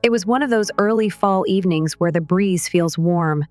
It was one of those early fall evenings where the breeze feels warm,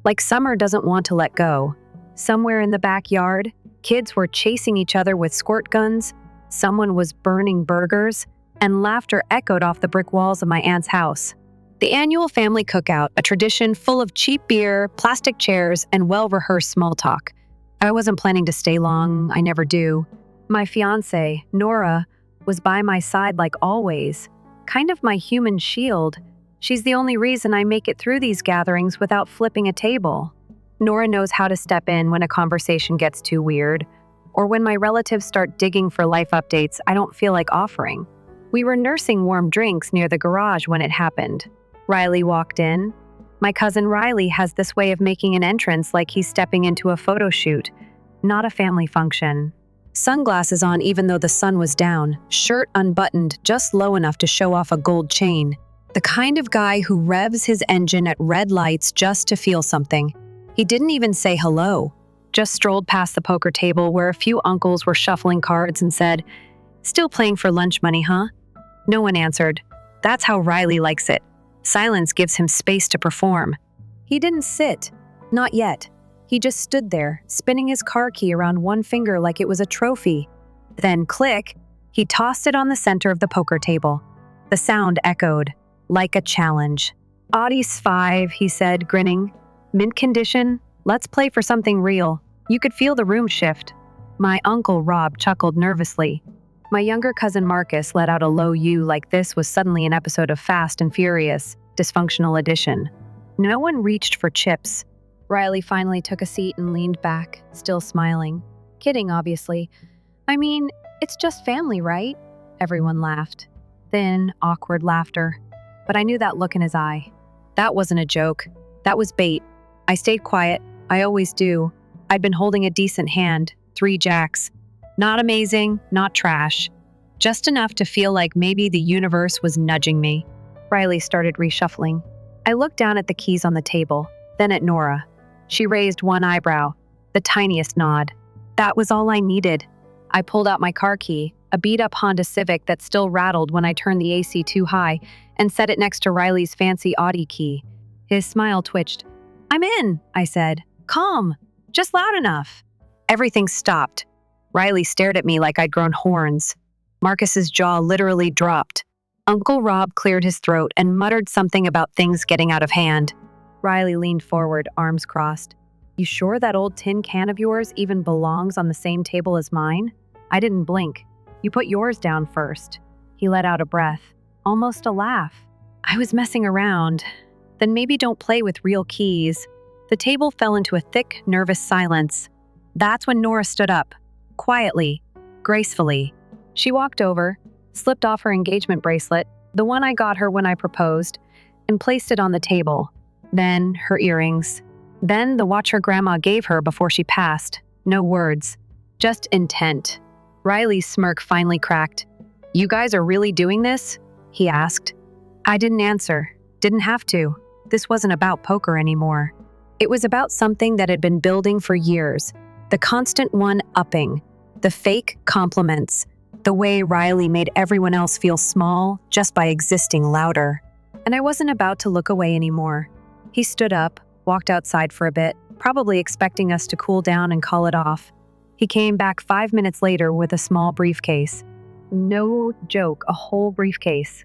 like summer doesn't want to let go. Somewhere in the backyard, kids were chasing each other with squirt guns, someone was burning burgers, and laughter echoed off the brick walls of my aunt's house. The annual family cookout, a tradition full of cheap beer, plastic chairs, and well-rehearsed small talk. I wasn't planning to stay long, I never do. My fiancée, Nora, was by my side like always, kind of my human shield. She's the only reason I make it through these gatherings without flipping a table. Nora knows how to step in when a conversation gets too weird, or when my relatives start digging for life updates I don't feel like offering. We were nursing warm drinks near the garage when it happened. Riley walked in. My cousin Riley has this way of making an entrance like he's stepping into a photo shoot, not a family function. Sunglasses on even though the sun was down, shirt unbuttoned just low enough to show off a gold chain. The kind of guy who revs his engine at red lights just to feel something. He didn't even say hello, just strolled past the poker table where a few uncles were shuffling cards and said, "Still playing for lunch money, huh?" No one answered. That's how Riley likes it. Silence gives him space to perform. He didn't sit. Not yet. He just stood there, spinning his car key around one finger like it was a trophy. Then, click, he tossed it on the center of the poker table. The sound echoed, like a challenge. Audi S5, he said, grinning. Mint condition, let's play for something real. You could feel the room shift. My uncle Rob chuckled nervously. My younger cousin Marcus let out a low "you" like this was suddenly an episode of Fast and Furious, Dysfunctional Edition. No one reached for chips. Riley finally took a seat and leaned back, still smiling. Kidding, obviously. I mean, it's just family, right? Everyone laughed. Thin, awkward laughter. But I knew that look in his eye. That wasn't a joke. That was bait. I stayed quiet. I always do. I'd been holding a decent hand, 3 jacks. Not amazing, not trash. Just enough to feel like maybe the universe was nudging me. Riley started reshuffling. I looked down at the keys on the table, then at Nora. She raised one eyebrow, the tiniest nod. That was all I needed. I pulled out my car key, a beat-up Honda Civic that still rattled when I turned the AC too high, and set it next to Riley's fancy Audi key. His smile twitched. "I'm in," I said. "Calm. Just loud enough." Everything stopped. Riley stared at me like I'd grown horns. Marcus's jaw literally dropped. Uncle Rob cleared his throat and muttered something about things getting out of hand. Riley leaned forward, arms crossed. "You sure that old tin can of yours even belongs on the same table as mine?" I didn't blink. "You put yours down first." He let out a breath, almost a laugh. I was messing around. Then maybe don't play with real keys. The table fell into a thick, nervous silence. That's when Nora stood up. Quietly, gracefully. She walked over, slipped off her engagement bracelet, the one I got her when I proposed, and placed it on the table. Then her earrings. Then the watch her grandma gave her before she passed. No words, just intent. Riley's smirk finally cracked. "You guys are really doing this?" he asked. I didn't answer. Didn't have to. This wasn't about poker anymore. It was about something that had been building for years. The constant one-upping, the fake compliments, the way Riley made everyone else feel small just by existing louder. And I wasn't about to look away anymore. He stood up, walked outside for a bit, probably expecting us to cool down and call it off. He came back 5 minutes later with a small briefcase. No joke, a whole briefcase.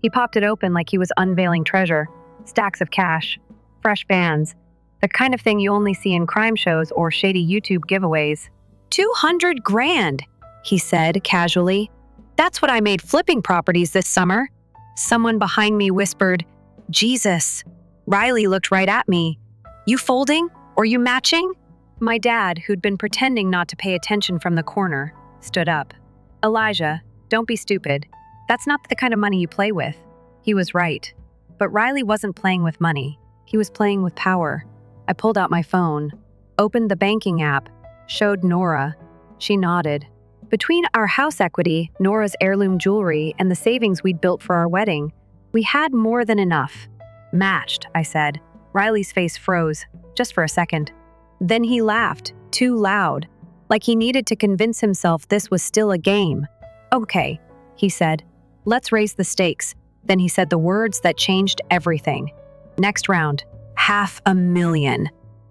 He popped it open like he was unveiling treasure. Stacks of cash, fresh bands, the kind of thing you only see in crime shows or shady YouTube giveaways. 200 grand, he said casually. That's what I made flipping properties this summer. Someone behind me whispered, "Jesus." Riley looked right at me. "You folding? Or you matching?" My dad, who'd been pretending not to pay attention from the corner, stood up. "Elijah, don't be stupid. That's not the kind of money you play with." He was right. But Riley wasn't playing with money. He was playing with power. I pulled out my phone, opened the banking app, showed Nora. She nodded. Between our house equity, Nora's heirloom jewelry, and the savings we'd built for our wedding, we had more than enough. "Matched," I said. Riley's face froze, just for a second. Then he laughed, too loud, like he needed to convince himself this was still a game. "Okay," he said. "Let's raise the stakes. Then he said the words that changed everything. Next round, $500,000.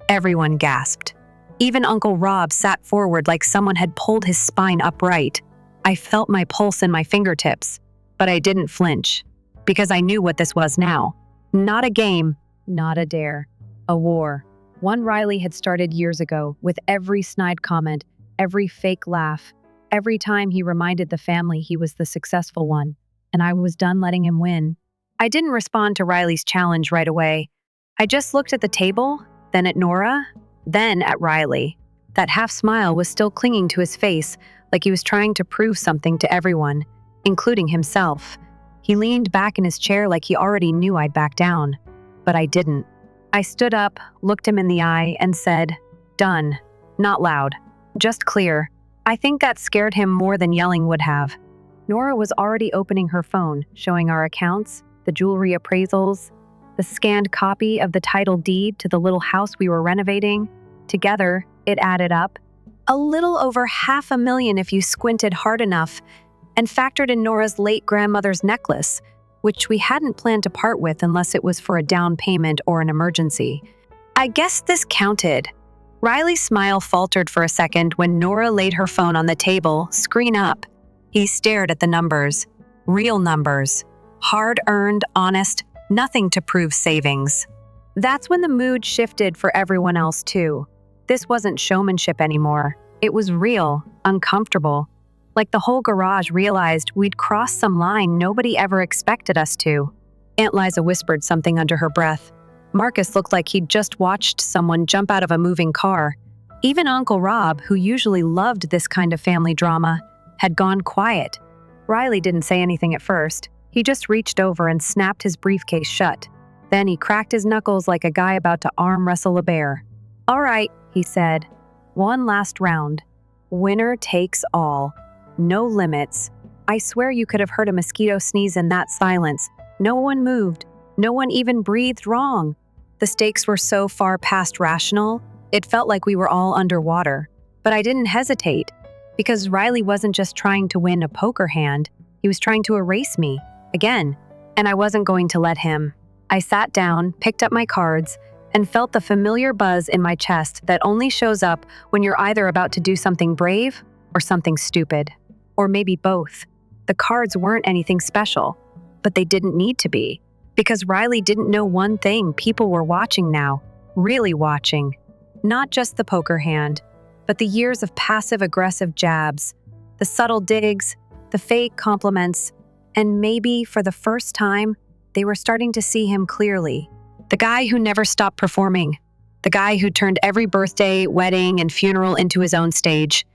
Everyone gasped. Even Uncle Rob sat forward like someone had pulled his spine upright. I felt my pulse in my fingertips, but I didn't flinch, because I knew what this was now. Not a game, not a dare, a war. One Riley had started years ago, with every snide comment, every fake laugh, every time he reminded the family he was the successful one, and I was done letting him win. I didn't respond to Riley's challenge right away. I just looked at the table, then at Nora, then at Riley. That half smile was still clinging to his face, like he was trying to prove something to everyone, including himself. He leaned back in his chair like he already knew I'd back down, but I didn't. I stood up, looked him in the eye, and said, "Done." Not loud, just clear. I think that scared him more than yelling would have. Nora was already opening her phone, showing our accounts, the jewelry appraisals, the scanned copy of the title deed to the little house we were renovating. Together, it added up. A little over $500,000 if you squinted hard enough, and factored in Nora's late grandmother's necklace, which we hadn't planned to part with unless it was for a down payment or an emergency. I guess this counted. Riley's smile faltered for a second when Nora laid her phone on the table, screen up. He stared at the numbers. Real numbers. Hard-earned, honest, nothing to prove savings. That's when the mood shifted for everyone else too. This wasn't showmanship anymore. It was real, uncomfortable. Like the whole garage realized we'd crossed some line nobody ever expected us to. Aunt Liza whispered something under her breath. Marcus looked like he'd just watched someone jump out of a moving car. Even Uncle Rob, who usually loved this kind of family drama, had gone quiet. Riley didn't say anything at first. He just reached over and snapped his briefcase shut. Then he cracked his knuckles like a guy about to arm wrestle a bear. "All right," he said. "One last round. Winner takes all. No limits." I swear you could have heard a mosquito sneeze in that silence. No one moved. No one even breathed wrong. The stakes were so far past rational, it felt like we were all underwater. But I didn't hesitate, because Riley wasn't just trying to win a poker hand, he was trying to erase me, again, and I wasn't going to let him. I sat down, picked up my cards, and felt the familiar buzz in my chest that only shows up when you're either about to do something brave or something stupid. Or maybe both. The cards weren't anything special, but they didn't need to be. Because Riley didn't know one thing: people were watching now, really watching. Not just the poker hand, but the years of passive-aggressive jabs, the subtle digs, the fake compliments, and maybe, for the first time, they were starting to see him clearly. The guy who never stopped performing. The guy who turned every birthday, wedding, and funeral into his own stage.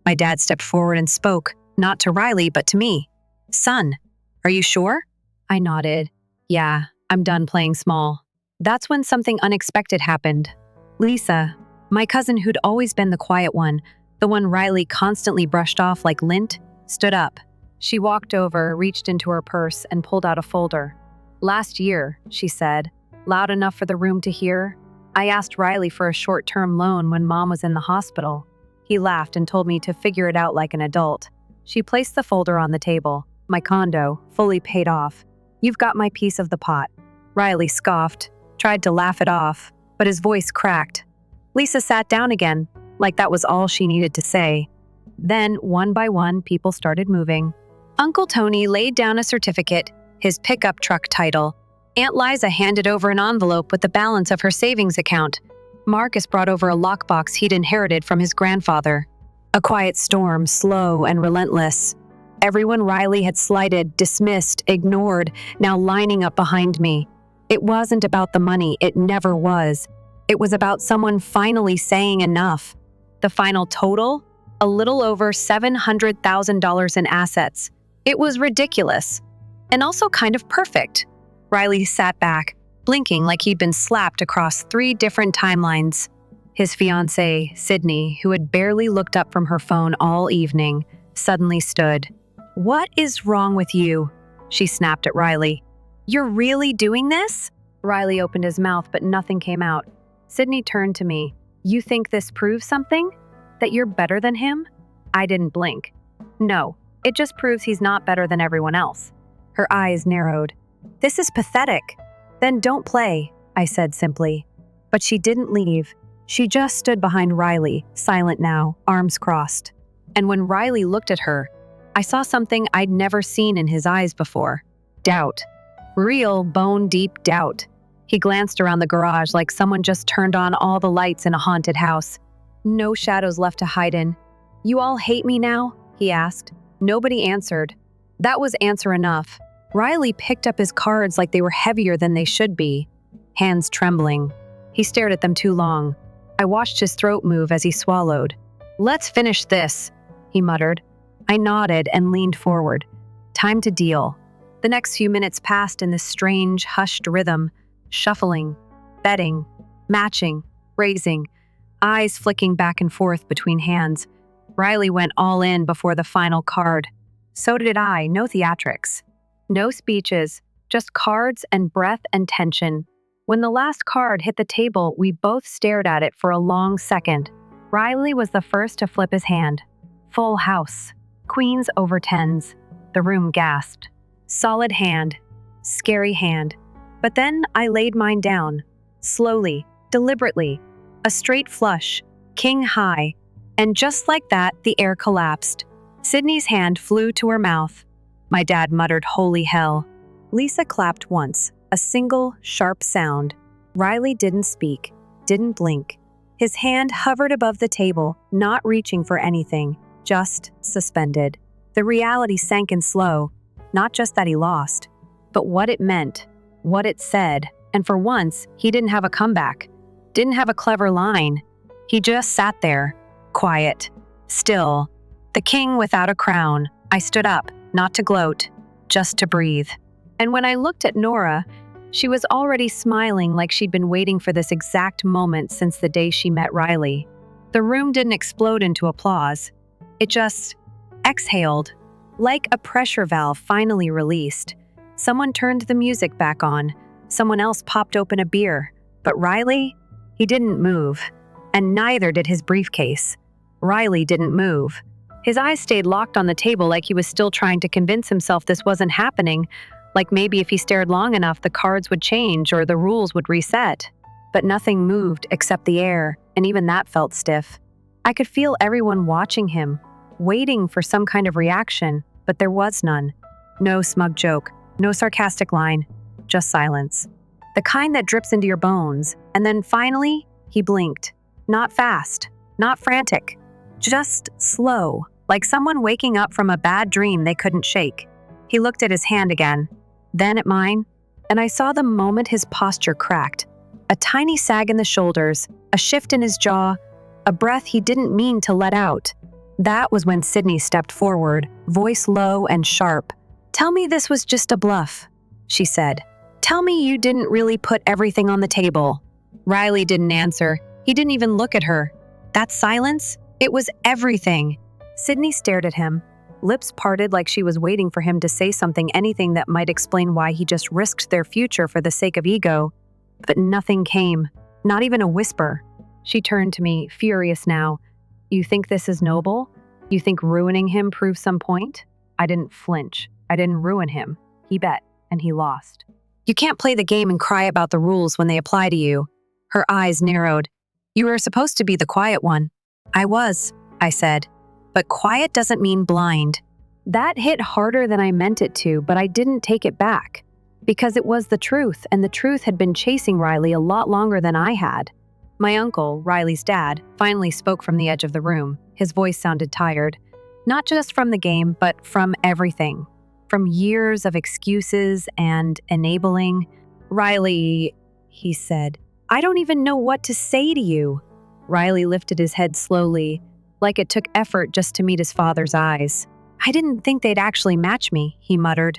My dad stepped forward and spoke, not to Riley, but to me. "Son, are you sure?" I nodded. "Yeah, I'm done playing small." That's when something unexpected happened. Lisa, my cousin who'd always been the quiet one, the one Riley constantly brushed off like lint, stood up. She walked over, reached into her purse, and pulled out a folder. "Last year," she said, loud enough for the room to hear, "I asked Riley for a short-term loan when Mom was in the hospital. He laughed and told me to figure it out like an adult." She placed the folder on the table. "My condo, fully paid off. You've got my piece of the pot." Riley scoffed, tried to laugh it off, but his voice cracked. Lisa sat down again, like that was all she needed to say. Then, one by one, people started moving. Uncle Tony laid down a certificate, his pickup truck title. Aunt Liza handed over an envelope with the balance of her savings account. Marcus brought over a lockbox he'd inherited from his grandfather. A quiet storm, slow and relentless. Everyone Riley had slighted, dismissed, ignored, now lining up behind me. It wasn't about the money, it never was. It was about someone finally saying enough. The final total? A little over $700,000 in assets. It was ridiculous. And also kind of perfect. Riley sat back, blinking like he'd been slapped across 3 different timelines. His fiancée, Sydney, who had barely looked up from her phone all evening, suddenly stood. "What is wrong with you?" she snapped at Riley. "You're really doing this?" Riley opened his mouth, but nothing came out. Sydney turned to me. "You think this proves something? That you're better than him?" I didn't blink. "No, it just proves he's not better than everyone else." Her eyes narrowed. This is pathetic. Then don't play, I said simply. But she didn't leave. She just stood behind Riley, silent now, arms crossed. And when Riley looked at her, I saw something I'd never seen in his eyes before. Doubt. Real, bone-deep doubt. He glanced around the garage like someone just turned on all the lights in a haunted house. No shadows left to hide in. "You all hate me now?" he asked. Nobody answered. That was answer enough. Riley picked up his cards like they were heavier than they should be, hands trembling. He stared at them too long. I watched his throat move as he swallowed. "Let's finish this," he muttered. I nodded and leaned forward. Time to deal. The next few minutes passed in this strange, hushed rhythm, shuffling, betting, matching, raising, eyes flicking back and forth between hands. Riley went all in before the final card. So did I, no theatrics. No speeches, just cards and breath and tension. When the last card hit the table, we both stared at it for a long second. Riley was the first to flip his hand. Full house. Queens over tens. The room gasped. Solid hand. Scary hand. But then I laid mine down. Slowly, deliberately. A straight flush. King high. And just like that, the air collapsed. Sydney's hand flew to her mouth. My dad muttered, "Holy hell." Lisa clapped once, a single, sharp sound. Riley didn't speak, didn't blink. His hand hovered above the table, not reaching for anything, just suspended. The reality sank in slow, not just that he lost, but what it meant, what it said. And for once, he didn't have a comeback, didn't have a clever line. He just sat there, quiet, still, the king without a crown. I stood up, not to gloat, just to breathe. And when I looked at Nora, she was already smiling like she'd been waiting for this exact moment since the day she met Riley. The room didn't explode into applause. It just exhaled, like a pressure valve finally released. Someone turned the music back on. Someone else popped open a beer. But Riley, he didn't move. And neither did his briefcase. Riley didn't move. His eyes stayed locked on the table like he was still trying to convince himself this wasn't happening, like maybe if he stared long enough the cards would change or the rules would reset. But nothing moved except the air, and even that felt stiff. I could feel everyone watching him, waiting for some kind of reaction, but there was none. No smug joke, no sarcastic line, just silence. The kind that drips into your bones, and then finally, he blinked. Not fast, not frantic, just slow. Like someone waking up from a bad dream they couldn't shake. He looked at his hand again, then at mine, and I saw the moment his posture cracked. A tiny sag in the shoulders, a shift in his jaw, a breath he didn't mean to let out. That was when Sydney stepped forward, voice low and sharp. "Tell me this was just a bluff," she said. "Tell me you didn't really put everything on the table." Riley didn't answer. He didn't even look at her. That silence, it was everything. Sydney stared at him, lips parted like she was waiting for him to say something, anything that might explain why he just risked their future for the sake of ego. But nothing came, not even a whisper. She turned to me, furious now. "You think this is noble? You think ruining him proves some point?" I didn't flinch. I didn't ruin him. He bet, and he lost. "You can't play the game and cry about the rules when they apply to you." Her eyes narrowed. "You were supposed to be the quiet one." "I was," I said. "But quiet doesn't mean blind." That hit harder than I meant it to, but I didn't take it back. Because it was the truth, and the truth had been chasing Riley a lot longer than I had. My uncle, Riley's dad, finally spoke from the edge of the room. His voice sounded tired. Not just from the game, but from everything. From years of excuses and enabling. "Riley," he said, "I don't even know what to say to you." Riley lifted his head slowly, like it took effort just to meet his father's eyes. "I didn't think they'd actually match me," he muttered.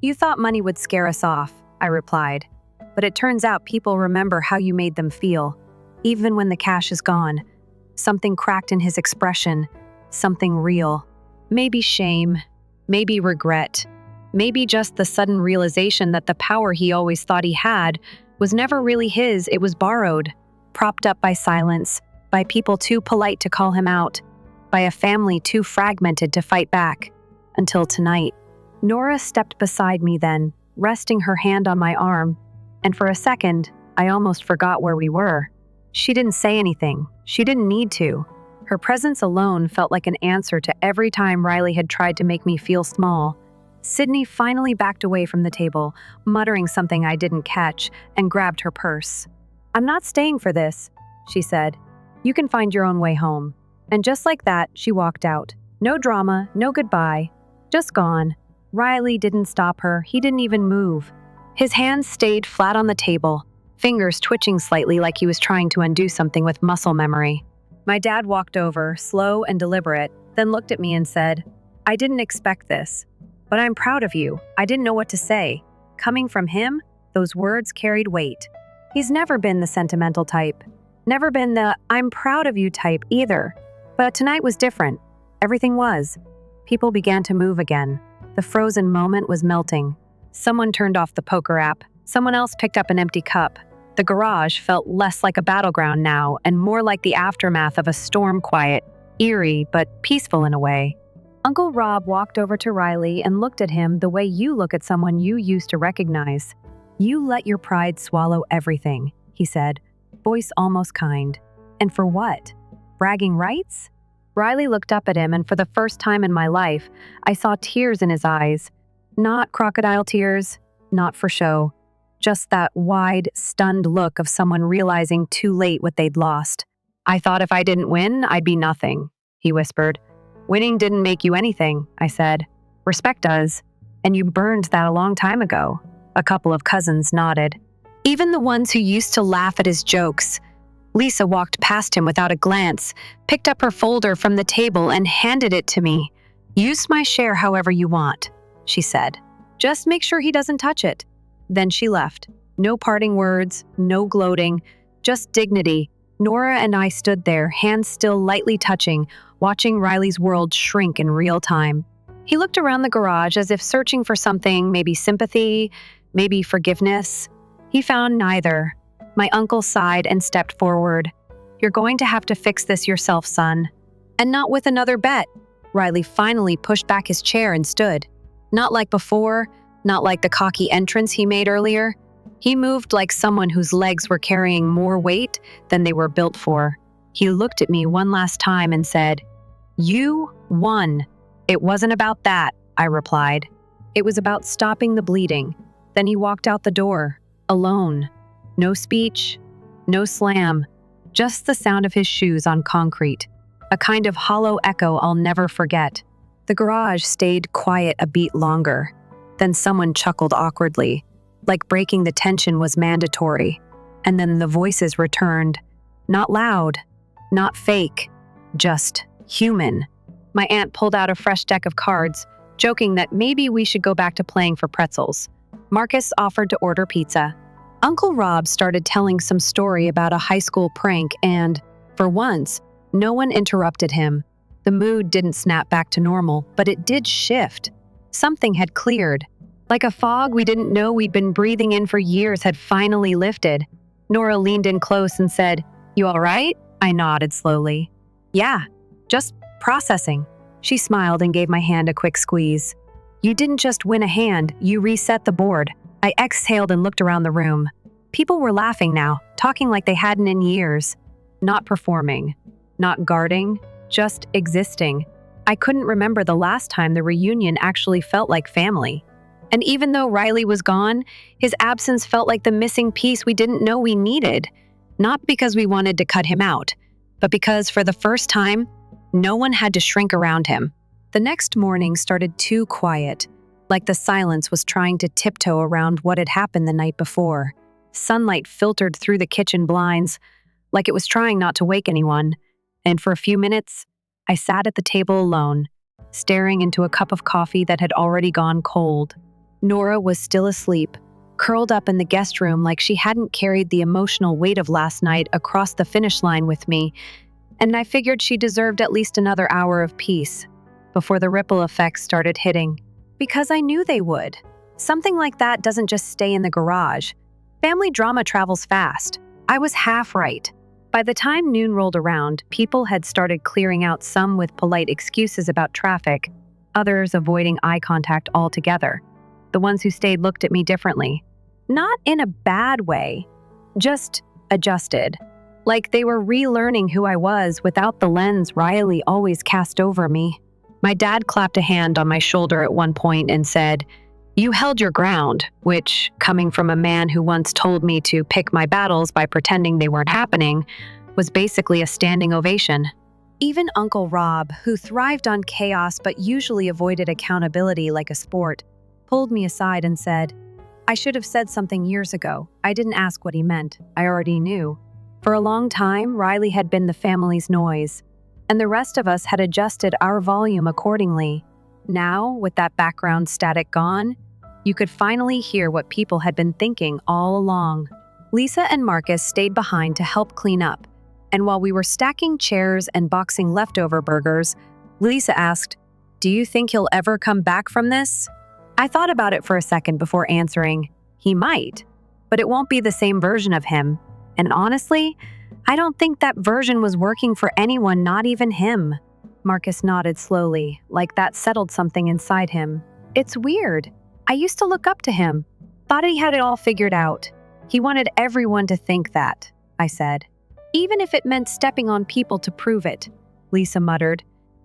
"You thought money would scare us off," I replied. "But it turns out people remember how you made them feel, even when the cash is gone." Something cracked in his expression, something real. Maybe shame, maybe regret, maybe just the sudden realization that the power he always thought he had was never really his, it was borrowed, propped up by silence, by people too polite to call him out, by a family too fragmented to fight back. Until tonight. Nora stepped beside me then, resting her hand on my arm, and for a second, I almost forgot where we were. She didn't say anything. She didn't need to. Her presence alone felt like an answer to every time Riley had tried to make me feel small. Sydney finally backed away from the table, muttering something I didn't catch, and grabbed her purse. "I'm not staying for this," she said. "You can find your own way home." And just like that, she walked out. No drama, no goodbye. Just gone. Riley didn't stop her. He didn't even move. His hands stayed flat on the table, fingers twitching slightly like he was trying to undo something with muscle memory. My dad walked over, slow and deliberate, then looked at me and said, "I didn't expect this, but I'm proud of you." I didn't know what to say. Coming from him, those words carried weight. He's never been the sentimental type. Never been the "I'm proud of you" type either. But tonight was different. Everything was. People began to move again. The frozen moment was melting. Someone turned off the poker app. Someone else picked up an empty cup. The garage felt less like a battleground now and more like the aftermath of a storm, quiet, eerie, but peaceful in a way. Uncle Rob walked over to Riley and looked at him the way you look at someone you used to recognize. "You let your pride swallow everything," he said, voice almost kind. "And for what? Bragging rights?" Riley looked up at him, and for the first time in my life, I saw tears in his eyes. Not crocodile tears, not for show. Just that wide, stunned look of someone realizing too late what they'd lost. "I thought if I didn't win, I'd be nothing," he whispered. "Winning didn't make you anything," I said. "Respect does. And you burned that a long time ago." A couple of cousins nodded. Even the ones who used to laugh at his jokes. Lisa walked past him without a glance, picked up her folder from the table and handed it to me. "Use my share however you want," she said. "Just make sure he doesn't touch it." Then she left. No parting words, no gloating, just dignity. Nora and I stood there, hands still lightly touching, watching Riley's world shrink in real time. He looked around the garage as if searching for something, maybe sympathy, maybe forgiveness. He found neither. My uncle sighed and stepped forward. "You're going to have to fix this yourself, son." "And not with another bet." Riley finally pushed back his chair and stood. Not like before, not like the cocky entrance he made earlier. He moved like someone whose legs were carrying more weight than they were built for. He looked at me one last time and said, "You won." "It wasn't about that," I replied. "It was about stopping the bleeding." Then he walked out the door, alone. No speech, no slam, just the sound of his shoes on concrete. A kind of hollow echo I'll never forget. The garage stayed quiet a beat longer. Then someone chuckled awkwardly, like breaking the tension was mandatory. And then the voices returned. Not loud, not fake, just human. My aunt pulled out a fresh deck of cards, joking that maybe we should go back to playing for pretzels. Marcus offered to order pizza. Uncle Rob started telling some story about a high school prank and, for once, no one interrupted him. The mood didn't snap back to normal, but it did shift. Something had cleared. Like a fog we didn't know we'd been breathing in for years had finally lifted. Nora leaned in close and said, "You all right?" I nodded slowly. "Yeah, just processing." She smiled and gave my hand a quick squeeze. "You didn't just win a hand, you reset the board." I exhaled and looked around the room. People were laughing now, talking like they hadn't in years. Not performing, not guarding, just existing. I couldn't remember the last time the reunion actually felt like family. And even though Riley was gone, his absence felt like the missing piece we didn't know we needed. Not because we wanted to cut him out, but because for the first time, no one had to shrink around him. The next morning started too quiet, like the silence was trying to tiptoe around what had happened the night before. Sunlight filtered through the kitchen blinds, like it was trying not to wake anyone. And for a few minutes, I sat at the table alone, staring into a cup of coffee that had already gone cold. Nora was still asleep, curled up in the guest room like she hadn't carried the emotional weight of last night across the finish line with me, and I figured she deserved at least another hour of peace before the ripple effects started hitting. Because I knew they would. Something like that doesn't just stay in the garage. Family drama travels fast. I was half right. By the time noon rolled around, people had started clearing out, some with polite excuses about traffic, others avoiding eye contact altogether. The ones who stayed looked at me differently. Not in a bad way, just adjusted. Like they were relearning who I was without the lens Riley always cast over me. My dad clapped a hand on my shoulder at one point and said, "You held your ground," which, coming from a man who once told me to pick my battles by pretending they weren't happening, was basically a standing ovation. Even Uncle Rob, who thrived on chaos but usually avoided accountability like a sport, pulled me aside and said, "I should have said something years ago. I didn't ask what he meant. I already knew." For a long time, Riley had been the family's noise, and the rest of us had adjusted our volume accordingly. Now, with that background static gone, you could finally hear what people had been thinking all along. Lisa and Marcus stayed behind to help clean up, and while we were stacking chairs and boxing leftover burgers, Lisa asked, "Do you think he'll ever come back from this?" I thought about it for a second before answering, "He might, but it won't be the same version of him. And honestly, I don't think that version was working for anyone, not even him." Marcus nodded slowly, like that settled something inside him. "It's weird. I used to look up to him. Thought he had it all figured out. He wanted everyone to think that," I said. "Even if it meant stepping on people to prove it," Lisa muttered.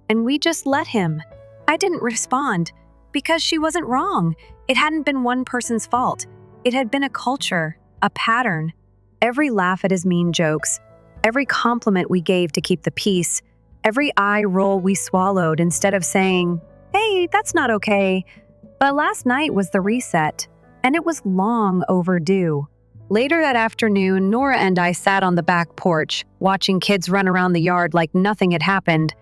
"And we just let him." I didn't respond, because she wasn't wrong. It hadn't been one person's fault. It had been a culture, a pattern. Every laugh at his mean jokes, every compliment we gave to keep the peace, every eye roll we swallowed instead of saying, "Hey, that's not okay." But last night was the reset, and it was long overdue. Later that afternoon, Nora and I sat on the back porch, watching kids run around the yard like nothing had happened.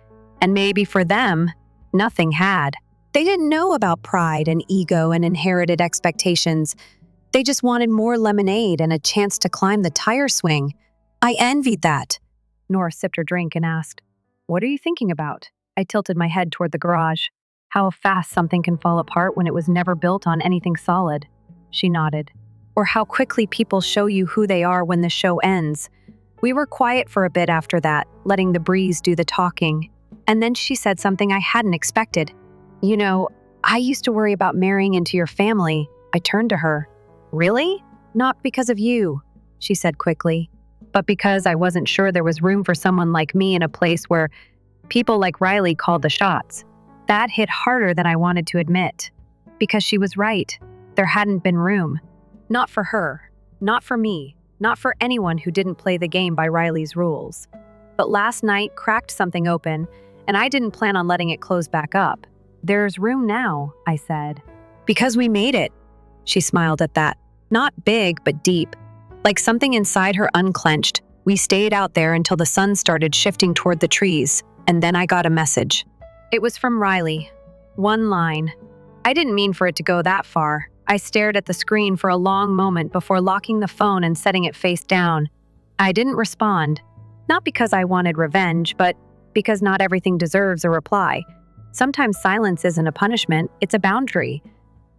And maybe for them, nothing had. They didn't know about pride and ego and inherited expectations. They just wanted more lemonade and a chance to climb the tire swing. I envied that. Nora sipped her drink and asked, "What are you thinking about?" I tilted my head toward the garage. "How fast something can fall apart when it was never built on anything solid." She nodded. "Or how quickly people show you who they are when the show ends." We were quiet for a bit after that, letting the breeze do the talking. And then she said something I hadn't expected. "You know, I used to worry about marrying into your family." I turned to her. "Really? Not because of you," she said quickly, "but because I wasn't sure there was room for someone like me in a place where people like Riley called the shots." That hit harder than I wanted to admit. Because she was right. There hadn't been room. Not for her. Not for me. Not for anyone who didn't play the game by Riley's rules. But last night cracked something open, and I didn't plan on letting it close back up. "There's room now," I said. "Because we made it." She smiled at that. Not big, but deep. Like something inside her unclenched. We stayed out there until the sun started shifting toward the trees, and then I got a message. It was from Riley. One line. I didn't mean for it to go that far. I stared at the screen for a long moment before locking the phone and setting it face down. I didn't respond. Not because I wanted revenge, but because not everything deserves a reply. Sometimes silence isn't a punishment, it's a boundary.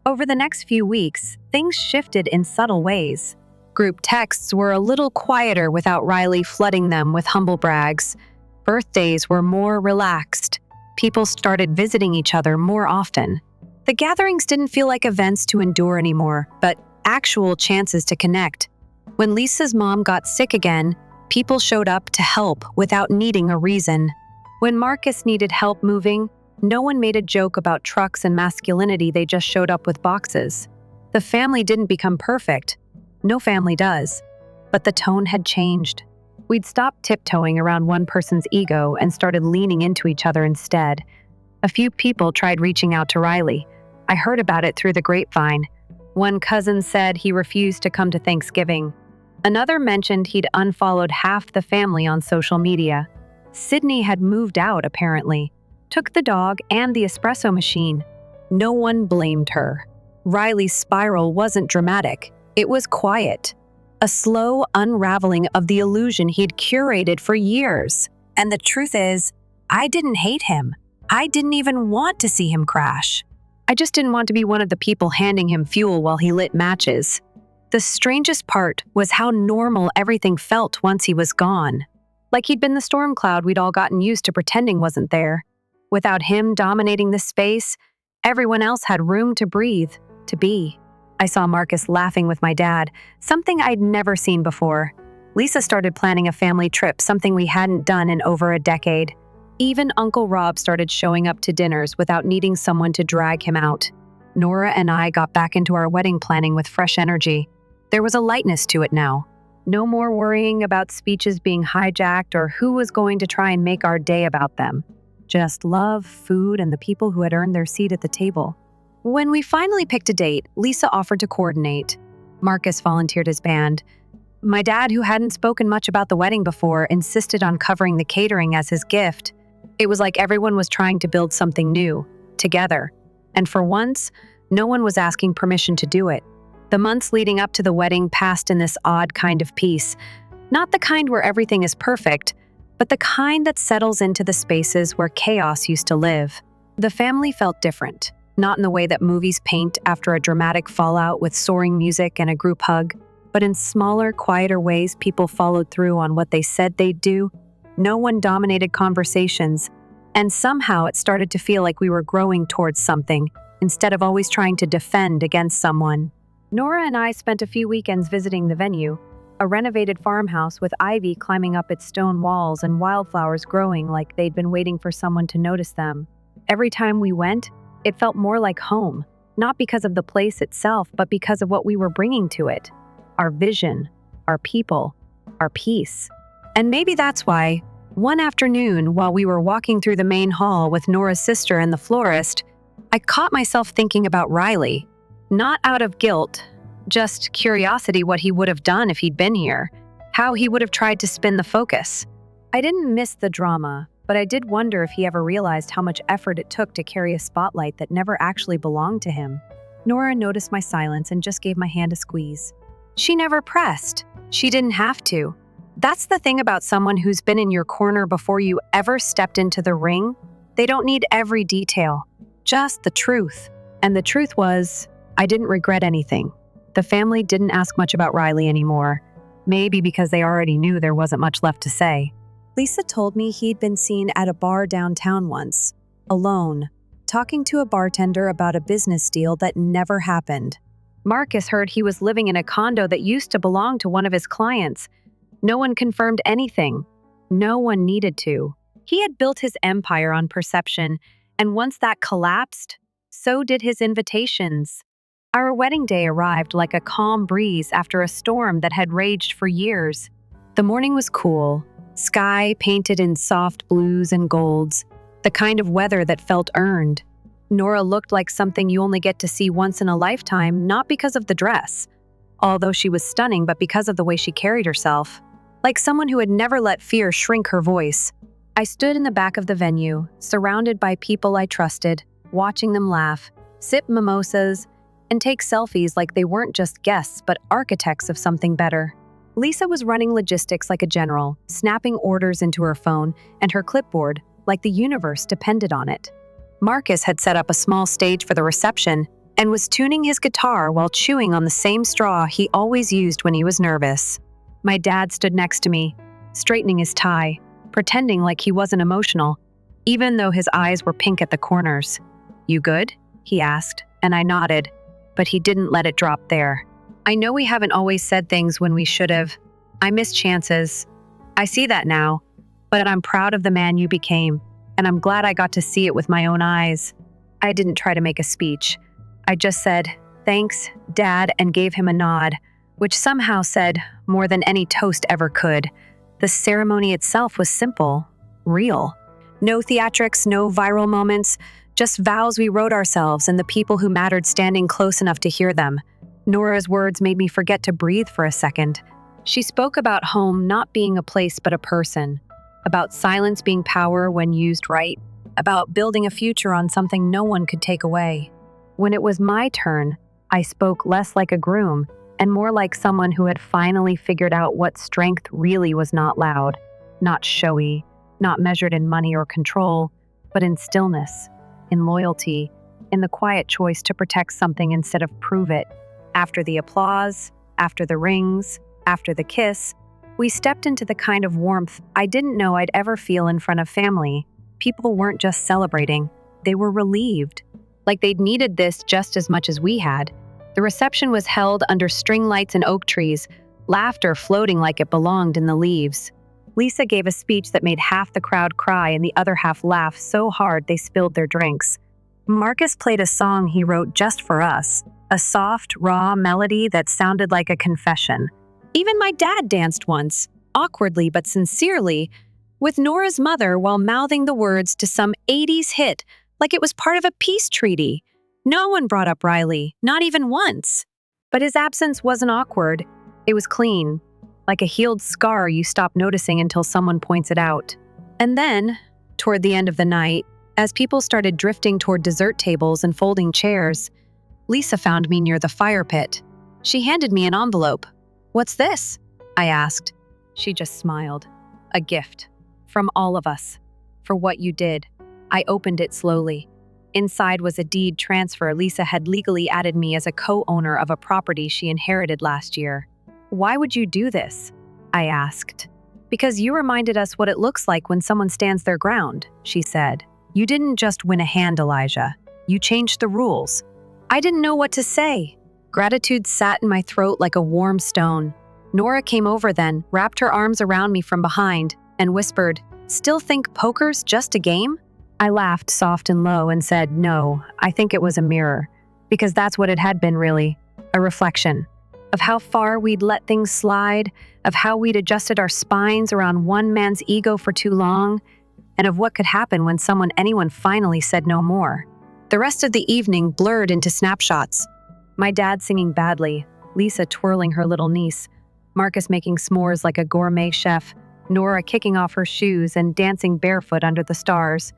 Over the next few weeks, things shifted in subtle ways. Group texts were a little quieter without Riley flooding them with humble brags. Birthdays were more relaxed. People started visiting each other more often. The gatherings didn't feel like events to endure anymore, but actual chances to connect. When Lisa's mom got sick again, people showed up to help without needing a reason. When Marcus needed help moving, no one made a joke about trucks and masculinity, they just showed up with boxes. The family didn't become perfect. No family does. But the tone had changed. We'd stopped tiptoeing around one person's ego and started leaning into each other instead. A few people tried reaching out to Riley. I heard about it through the grapevine. One cousin said he refused to come to Thanksgiving. Another mentioned he'd unfollowed half the family on social media. Sydney had moved out, apparently. Took the dog and the espresso machine. No one blamed her. Riley's spiral wasn't dramatic. It was quiet. A slow unraveling of the illusion he'd curated for years. And the truth is, I didn't hate him. I didn't even want to see him crash. I just didn't want to be one of the people handing him fuel while he lit matches. The strangest part was how normal everything felt once he was gone. Like he'd been the storm cloud we'd all gotten used to pretending wasn't there. Without him dominating the space, everyone else had room to breathe, to be. I saw Marcus laughing with my dad, something I'd never seen before. Lisa started planning a family trip, something we hadn't done in over a decade. Even Uncle Rob started showing up to dinners without needing someone to drag him out. Nora and I got back into our wedding planning with fresh energy. There was a lightness to it now. No more worrying about speeches being hijacked or who was going to try and make our day about them. Just love, food, and the people who had earned their seat at the table. When we finally picked a date, Lisa offered to coordinate. Marcus volunteered his band. My dad, who hadn't spoken much about the wedding before, insisted on covering the catering as his gift. It was like everyone was trying to build something new, together. And for once, no one was asking permission to do it. The months leading up to the wedding passed in this odd kind of peace. Not the kind where everything is perfect, but the kind that settles into the spaces where chaos used to live. The family felt different, not in the way that movies paint after a dramatic fallout with soaring music and a group hug, but in smaller, quieter ways people followed through on what they said they'd do. No one dominated conversations, and somehow it started to feel like we were growing towards something, instead of always trying to defend against someone. Nora and I spent a few weekends visiting the venue, a renovated farmhouse with ivy climbing up its stone walls and wildflowers growing like they'd been waiting for someone to notice them. Every time we went, it felt more like home, not because of the place itself, but because of what we were bringing to it. Our vision, our people, our peace. And maybe that's why, one afternoon while we were walking through the main hall with Nora's sister and the florist, I caught myself thinking about Riley. Not out of guilt, just curiosity what he would have done if he'd been here, how he would have tried to spin the focus. I didn't miss the drama, but I did wonder if he ever realized how much effort it took to carry a spotlight that never actually belonged to him. Nora noticed my silence and just gave my hand a squeeze. She never pressed. She didn't have to. That's the thing about someone who's been in your corner before you ever stepped into the ring. They don't need every detail, just the truth. And the truth was, I didn't regret anything. The family didn't ask much about Riley anymore, maybe because they already knew there wasn't much left to say. Lisa told me he'd been seen at a bar downtown once, alone, talking to a bartender about a business deal that never happened. Marcus heard he was living in a condo that used to belong to one of his clients. No one confirmed anything. No one needed to. He had built his empire on perception, and once that collapsed, so did his invitations. Our wedding day arrived like a calm breeze after a storm that had raged for years. The morning was cool, sky painted in soft blues and golds, the kind of weather that felt earned. Nora looked like something you only get to see once in a lifetime, not because of the dress, although she was stunning, but because of the way she carried herself. Like someone who had never let fear shrink her voice. I stood in the back of the venue, surrounded by people I trusted, watching them laugh, sip mimosas, and take selfies like they weren't just guests but architects of something better. Lisa was running logistics like a general, snapping orders into her phone and her clipboard like the universe depended on it. Marcus had set up a small stage for the reception and was tuning his guitar while chewing on the same straw he always used when he was nervous. My dad stood next to me, straightening his tie, pretending like he wasn't emotional, even though his eyes were pink at the corners. "You good?" he asked, and I nodded. But he didn't let it drop there. "I know we haven't always said things when we should have. I missed chances. I see that now, but I'm proud of the man you became, and I'm glad I got to see it with my own eyes." I didn't try to make a speech. I just said, "Thanks, Dad," and gave him a nod, which somehow said more than any toast ever could. The ceremony itself was simple, real. No theatrics, no viral moments, just vows we wrote ourselves and the people who mattered standing close enough to hear them. Nora's words made me forget to breathe for a second. She spoke about home not being a place but a person, about silence being power when used right, about building a future on something no one could take away. When it was my turn, I spoke less like a groom and more like someone who had finally figured out what strength really was: not loud, not showy, not measured in money or control, but in stillness, in loyalty, in the quiet choice to protect something instead of prove it. After the applause, after the rings, after the kiss, we stepped into the kind of warmth I didn't know I'd ever feel in front of family. People weren't just celebrating, they were relieved. Like they'd needed this just as much as we had. The reception was held under string lights and oak trees, laughter floating like it belonged in the leaves. Lisa gave a speech that made half the crowd cry and the other half laugh so hard they spilled their drinks. Marcus played a song he wrote just for us, a soft, raw melody that sounded like a confession. Even my dad danced once, awkwardly but sincerely, with Nora's mother while mouthing the words to some 80s hit like it was part of a peace treaty. No one brought up Riley, not even once. But his absence wasn't awkward. It was clean, like a healed scar you stop noticing until someone points it out. And then, toward the end of the night, as people started drifting toward dessert tables and folding chairs, Lisa found me near the fire pit. She handed me an envelope. "What's this?" I asked. She just smiled. "A gift. From all of us. For what you did." I opened it slowly. Inside was a deed transfer. Lisa had legally added me as a co-owner of a property she inherited last year. "Why would you do this?" I asked. "Because you reminded us what it looks like when someone stands their ground," she said. "You didn't just win a hand, Elijah. You changed the rules." I didn't know what to say. Gratitude sat in my throat like a warm stone. Nora came over then, wrapped her arms around me from behind, and whispered, "Still think poker's just a game?" I laughed soft and low and said, "No, I think it was a mirror." Because that's what it had been, really. A reflection. Of how far we'd let things slide, of how we'd adjusted our spines around one man's ego for too long, and of what could happen when anyone finally said no more. The rest of the evening blurred into snapshots. My dad singing badly, Lisa twirling her little niece, Marcus making s'mores like a gourmet chef, Nora kicking off her shoes and dancing barefoot under the stars.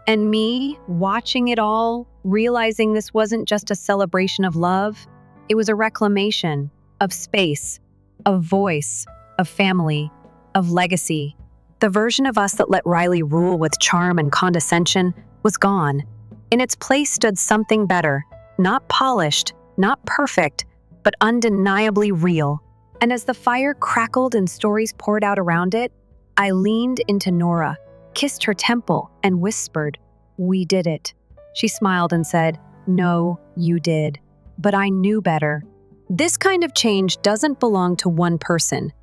And me, watching it all, realizing this wasn't just a celebration of love, it was a reclamation of space, of voice, of family, of legacy. The version of us that let Riley rule with charm and condescension was gone. In its place stood something better, not polished, not perfect, but undeniably real. And as the fire crackled and stories poured out around it, I leaned into Nora, kissed her temple, and whispered, "We did it." She smiled and said, "No, you did. But I knew better." This kind of change doesn't belong to one person.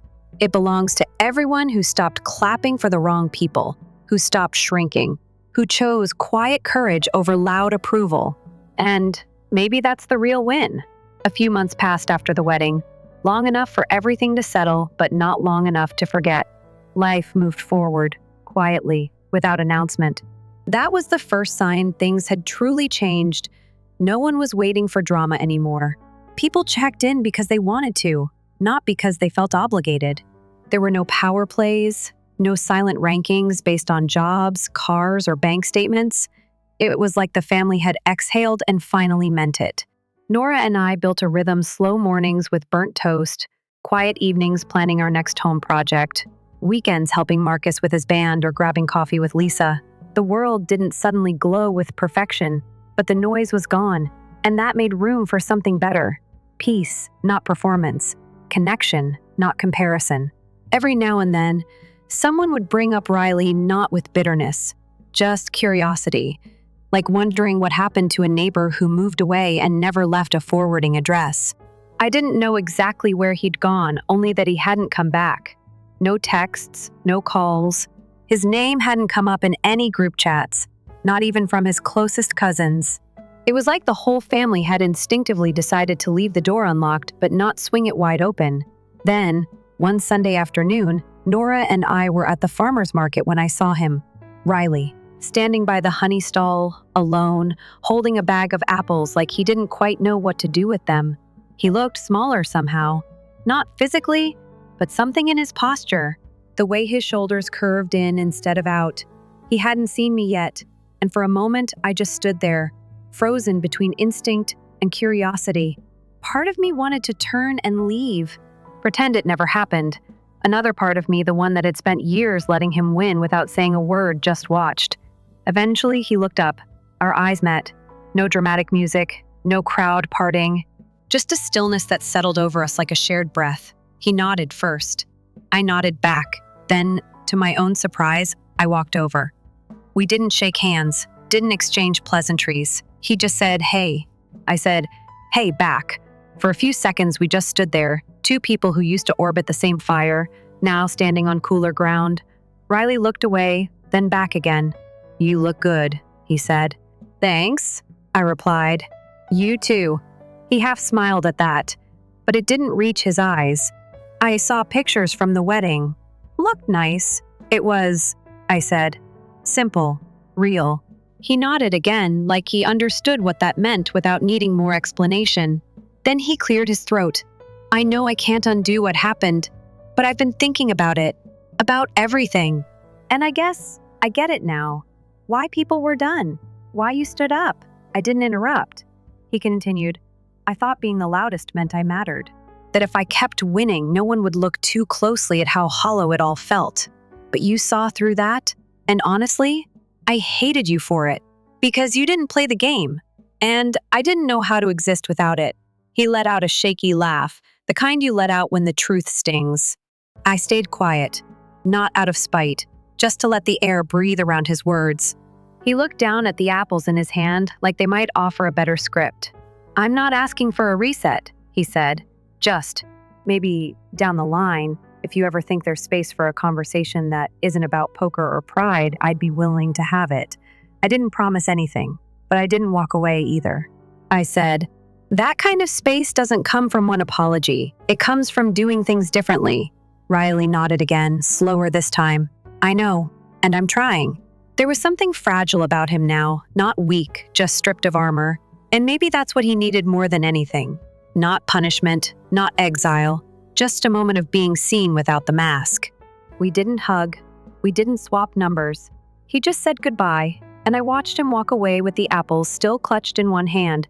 It belongs to everyone who stopped clapping for the wrong people, who stopped shrinking, who chose quiet courage over loud approval. And maybe that's the real win. A few months passed after the wedding, long enough for everything to settle, but not long enough to forget. Life moved forward, quietly, without announcement. That was the first sign things had truly changed. No one was waiting for drama anymore. People checked in because they wanted to, not because they felt obligated. There were no power plays, no silent rankings based on jobs, cars, or bank statements. It was like the family had exhaled and finally meant it. Nora and I built a rhythm: slow mornings with burnt toast, quiet evenings planning our next home project, weekends helping Marcus with his band or grabbing coffee with Lisa. The world didn't suddenly glow with perfection, but the noise was gone, and that made room for something better. Peace, not performance. Connection, not comparison. Every now and then, someone would bring up Riley not with bitterness, just curiosity, like wondering what happened to a neighbor who moved away and never left a forwarding address. I didn't know exactly where he'd gone, only that he hadn't come back. No texts, no calls. His name hadn't come up in any group chats, not even from his closest cousins. It was like the whole family had instinctively decided to leave the door unlocked but not swing it wide open. Then, one Sunday afternoon, Nora and I were at the farmer's market when I saw him. Riley, standing by the honey stall, alone, holding a bag of apples like he didn't quite know what to do with them. He looked smaller somehow. Not physically, but something in his posture. The way his shoulders curved in instead of out. He hadn't seen me yet, and for a moment I just stood there, frozen between instinct and curiosity. Part of me wanted to turn and leave, pretend it never happened. Another part of me, the one that had spent years letting him win without saying a word, just watched. Eventually, he looked up. Our eyes met. No dramatic music, no crowd parting, just a stillness that settled over us like a shared breath. He nodded first. I nodded back. Then, to my own surprise, I walked over. We didn't shake hands, didn't exchange pleasantries. He just said, "Hey." I said, "Hey," back. For a few seconds, we just stood there, two people who used to orbit the same fire, now standing on cooler ground. Riley looked away, then back again. "You look good," he said. "Thanks," I replied. "You too." He half smiled at that, but it didn't reach his eyes. "I saw pictures from the wedding. Looked nice." "It was," I said. "Simple, real." He nodded again, like he understood what that meant without needing more explanation. Then he cleared his throat. "I know I can't undo what happened, but I've been thinking about it, about everything. And I guess I get it now. Why people were done. Why you stood up." I didn't interrupt. He continued, "I thought being the loudest meant I mattered. That if I kept winning, no one would look too closely at how hollow it all felt. But you saw through that, and honestly, I hated you for it. Because you didn't play the game, and I didn't know how to exist without it." He let out a shaky laugh, the kind you let out when the truth stings. I stayed quiet, not out of spite, just to let the air breathe around his words. He looked down at the apples in his hand like they might offer a better script. "I'm not asking for a reset," he said. "Just, maybe down the line, if you ever think there's space for a conversation that isn't about poker or pride, I'd be willing to have it." I didn't promise anything, but I didn't walk away either. I said, "That kind of space doesn't come from one apology. It comes from doing things differently." Riley nodded again, slower this time. "I know, and I'm trying." There was something fragile about him now, not weak, just stripped of armor. And maybe that's what he needed more than anything. Not punishment, not exile, just a moment of being seen without the mask. We didn't hug. We didn't swap numbers. He just said goodbye, and I watched him walk away with the apples still clutched in one hand,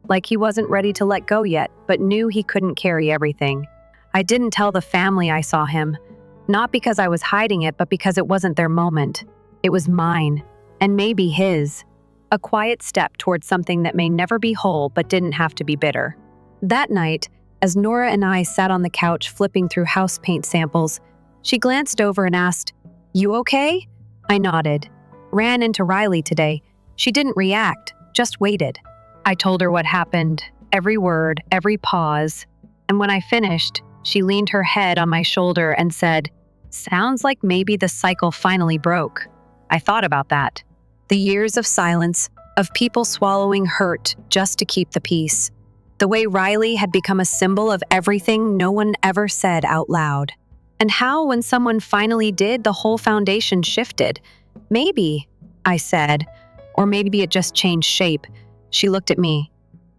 like he wasn't ready to let go yet, but knew he couldn't carry everything. I didn't tell the family I saw him, not because I was hiding it, but because it wasn't their moment. It was mine, and maybe his. A quiet step towards something that may never be whole but didn't have to be bitter. That night, as Nora and I sat on the couch flipping through house paint samples, she glanced over and asked, "You okay?" I nodded. "Ran into Riley today. She didn't react, just waited." I told her what happened, every word, every pause, and when I finished, she leaned her head on my shoulder and said, "Sounds like maybe the cycle finally broke." I thought about that. The years of silence, of people swallowing hurt just to keep the peace. The way Riley had become a symbol of everything no one ever said out loud. And how, when someone finally did, the whole foundation shifted. "Maybe," I said, "or maybe it just changed shape." She looked at me.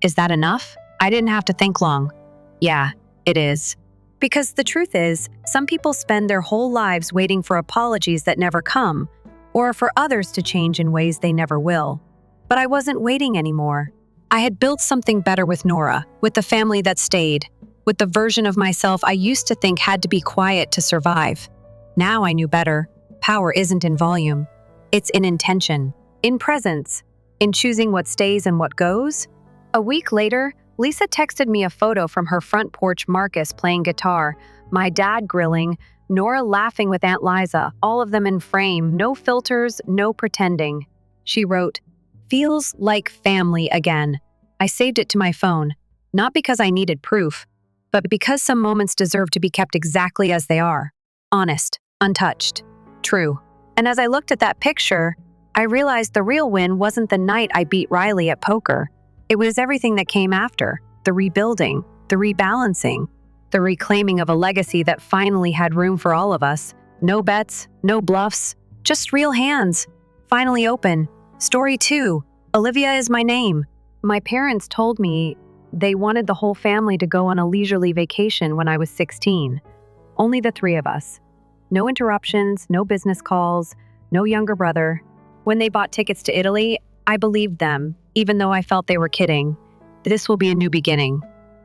"Is that enough?" I didn't have to think long. "Yeah, it is." Because the truth is, some people spend their whole lives waiting for apologies that never come, or for others to change in ways they never will. But I wasn't waiting anymore. I had built something better with Nora, with the family that stayed, with the version of myself I used to think had to be quiet to survive. Now I knew better. Power isn't in volume. It's in intention, in presence, in choosing what stays and what goes. A week later, Lisa texted me a photo from her front porch, Marcus playing guitar, my dad grilling, Nora laughing with Aunt Liza, all of them in frame, no filters, no pretending. She wrote, "Feels like family again." I saved it to my phone, not because I needed proof, but because some moments deserve to be kept exactly as they are. Honest, untouched, true. And as I looked at that picture, I realized the real win wasn't the night I beat Riley at poker. It was everything that came after, the rebuilding, the rebalancing, the reclaiming of a legacy that finally had room for all of us. No bets, no bluffs, just real hands. Finally open. Story 2. Olivia is my name. My parents told me they wanted the whole family to go on a leisurely vacation when I was 16. Only the three of us. No interruptions, no business calls, no younger brother. When they bought tickets to Italy, I believed them, even though I felt they were kidding. "This will be a new beginning,"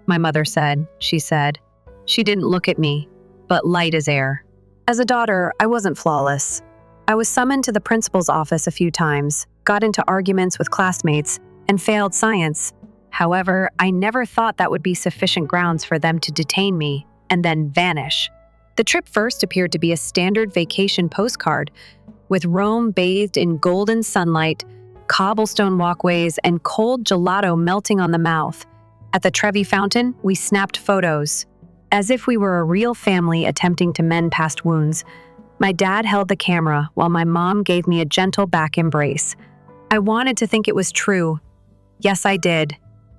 my mother said. She said. She didn't look at me, but light as air. As a daughter, I wasn't flawless. I was summoned to the principal's office a few times, got into arguments with classmates, and failed science. However, I never thought that would be sufficient grounds for them to detain me and then vanish. The trip first appeared to be a standard vacation postcard, with Rome bathed in golden sunlight, cobblestone walkways, and cold gelato melting on the mouth. At the Trevi fountain, we snapped photos. As if we were a real family attempting to mend past wounds, my dad held the camera while my mom gave me a gentle back embrace. I wanted to think it was true. Yes, I did.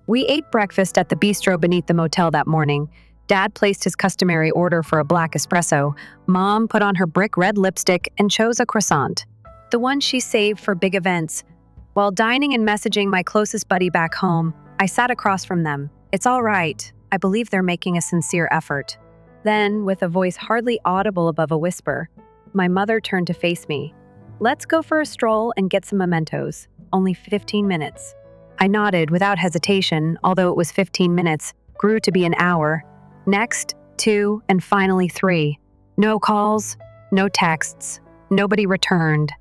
We ate breakfast at the bistro beneath the motel that morning. Dad placed his customary order for a black espresso. Mom put on her brick red lipstick and chose a croissant, the one she saved for big events. While dining and messaging my closest buddy back home, I sat across from them. It's all right. I believe they're making a sincere effort. Then, with a voice hardly audible above a whisper, my mother turned to face me. Let's go for a stroll and get some mementos. Only 15 minutes. I nodded without hesitation, although it was 15 minutes, grew to be an hour. Next, 2, and finally 3. No calls, no texts, nobody returned.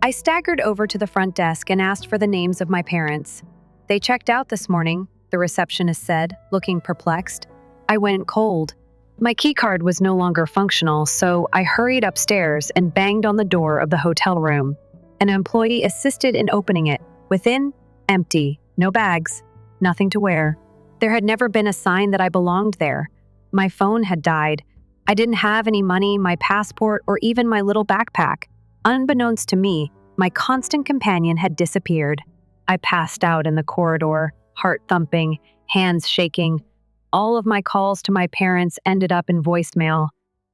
I staggered over to the front desk and asked for the names of my parents. They checked out this morning, the receptionist said, looking perplexed. I went cold. My keycard was no longer functional, so I hurried upstairs and banged on the door of the hotel room. An employee assisted in opening it. Within, empty, no bags, nothing to wear. There had never been a sign that I belonged there. My phone had died. I didn't have any money, my passport, or even my little backpack. Unbeknownst to me, my constant companion had disappeared. I passed out in the corridor, heart thumping, hands shaking. All of my calls to my parents ended up in voicemail.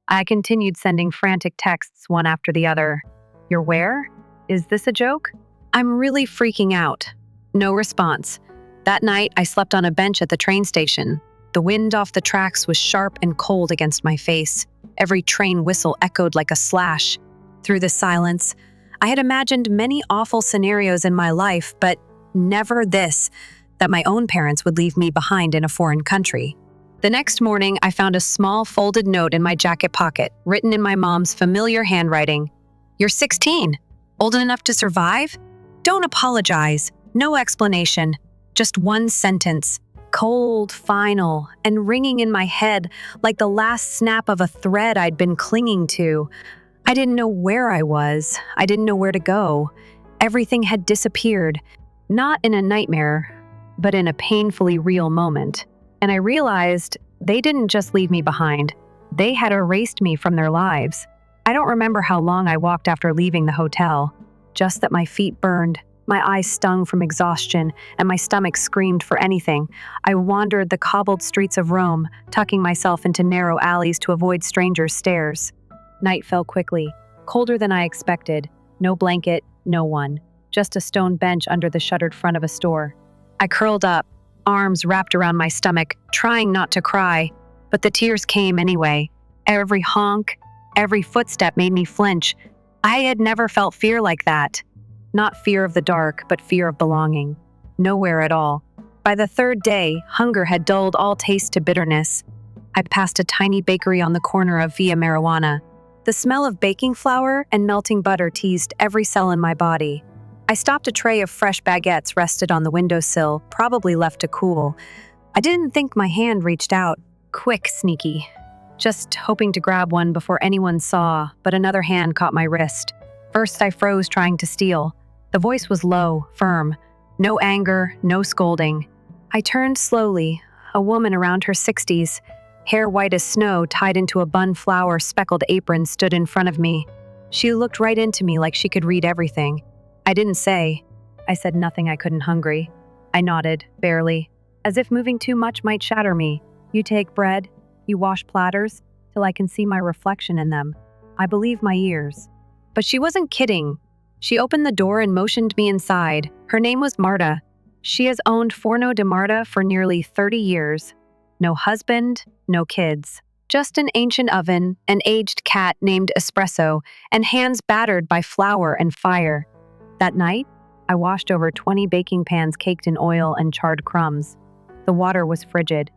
I continued sending frantic texts one after the other. You're where? Is this a joke? I'm really freaking out. No response. That night, I slept on a bench at the train station. The wind off the tracks was sharp and cold against my face. Every train whistle echoed like a slash. Through the silence, I had imagined many awful scenarios in my life, but never this, that my own parents would leave me behind in a foreign country. The next morning, I found a small folded note in my jacket pocket, written in my mom's familiar handwriting. You're 16, old enough to survive? Don't apologize. No explanation. Just one sentence. Cold, final, and ringing in my head like the last snap of a thread I'd been clinging to. I didn't know where I was. I didn't know where to go. Everything had disappeared, not in a nightmare, but in a painfully real moment. And I realized they didn't just leave me behind. They had erased me from their lives. I don't remember how long I walked after leaving the hotel, just that my feet burned. My eyes stung from exhaustion, and my stomach screamed for anything. I wandered the cobbled streets of Rome, tucking myself into narrow alleys to avoid strangers' stares. Night fell quickly, colder than I expected. No blanket, no one. Just a stone bench under the shuttered front of a store. I curled up, arms wrapped around my stomach, trying not to cry. But the tears came anyway. Every honk, every footstep made me flinch. I had never felt fear like that. Not fear of the dark, but fear of belonging. Nowhere at all. By the third day, hunger had dulled all taste to bitterness. I passed a tiny bakery on the corner of Via Marijuana. The smell of baking flour and melting butter teased every cell in my body. I stopped. A tray of fresh baguettes rested on the windowsill, probably left to cool. I didn't think my hand reached out. Quick, sneaky. Just hoping to grab one before anyone saw, but another hand caught my wrist. First, I froze trying to steal. The voice was low, firm. No anger, no scolding. I turned slowly. A woman around her 60s, hair white as snow tied into a bun flower speckled apron, stood in front of me. She looked right into me like she could read everything. I didn't say. I said nothing. I couldn't hungry. I nodded, barely, as if moving too much might shatter me. You take bread, you wash platters, till I can see my reflection in them. I believe my ears. But she wasn't kidding. She opened the door and motioned me inside. Her name was Marta. She has owned Forno di Marta for nearly 30 years. No husband, no kids. Just an ancient oven, an aged cat named Espresso, and hands battered by flour and fire. That night, I washed over 20 baking pans caked in oil and charred crumbs. The water was frigid.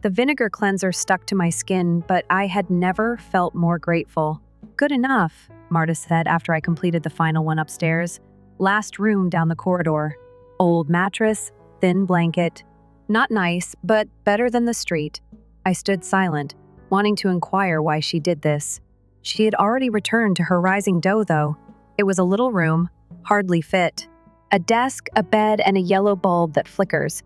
The vinegar cleanser stuck to my skin, but I had never felt more grateful. Good enough, Marta said after I completed the final one upstairs. Last room down the corridor. Old mattress, thin blanket. Not nice, but better than the street. I stood silent, wanting to inquire why she did this. She had already returned to her rising dough, though. It was a little room, hardly fit. A desk, a bed, and a yellow bulb that flickers.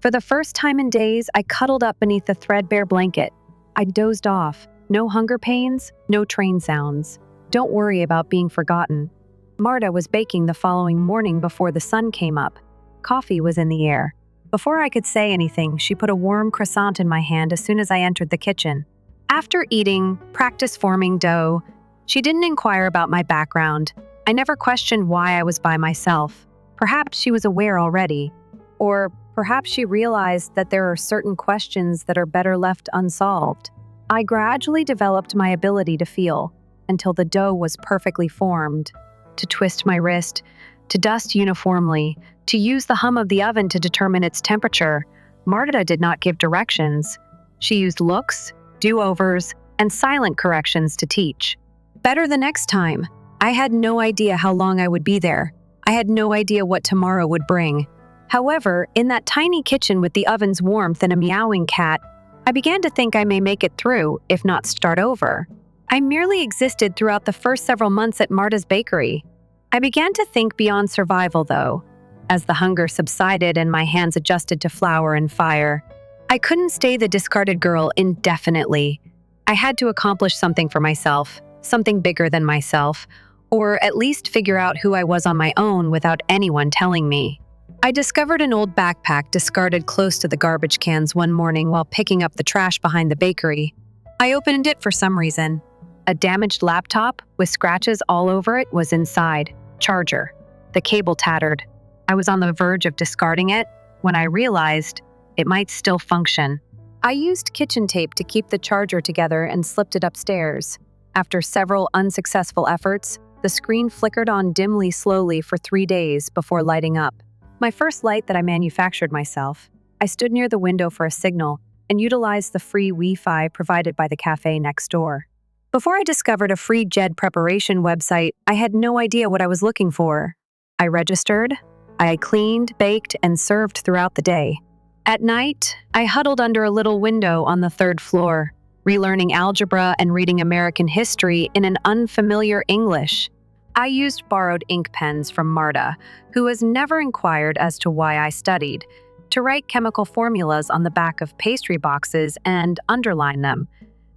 For the first time in days, I cuddled up beneath the threadbare blanket. I dozed off. No hunger pains, no train sounds. Don't worry about being forgotten. Marta was baking the following morning before the sun came up. Coffee was in the air. Before I could say anything, she put a warm croissant in my hand as soon as I entered the kitchen. After eating, practice forming dough, she didn't inquire about my background. I never questioned why I was by myself. Perhaps she was aware already. Or perhaps she realized that there are certain questions that are better left unsolved. I gradually developed my ability to feel until the dough was perfectly formed, to twist my wrist, to dust uniformly, to use the hum of the oven to determine its temperature. Marta did not give directions. She used looks, do-overs, and silent corrections to teach. Better the next time. I had no idea how long I would be there. I had no idea what tomorrow would bring. However, in that tiny kitchen with the oven's warmth and a meowing cat, I began to think I may make it through, if not start over. I merely existed throughout the first several months at Marta's bakery. I began to think beyond survival, though. As the hunger subsided and my hands adjusted to flour and fire, I couldn't stay the discarded girl indefinitely. I had to accomplish something for myself, something bigger than myself, or at least figure out who I was on my own without anyone telling me. I discovered an old backpack discarded close to the garbage cans one morning while picking up the trash behind the bakery. I opened it for some reason. A damaged laptop with scratches all over it was inside. Charger. The cable tattered. I was on the verge of discarding it when I realized it might still function. I used kitchen tape to keep the charger together and slipped it upstairs. After several unsuccessful efforts, the screen flickered on dimly slowly for 3 days before lighting up. My first light that I manufactured myself. I stood near the window for a signal and utilized the free Wi-Fi provided by the cafe next door. Before I discovered a free JED preparation website, I had no idea what I was looking for. I registered, I cleaned, baked, and served throughout the day. At night, I huddled under a little window on the 3rd floor, relearning algebra and reading American history in an unfamiliar English. I used borrowed ink pens from Marta, who has never inquired as to why I studied, to write chemical formulas on the back of pastry boxes and underline them,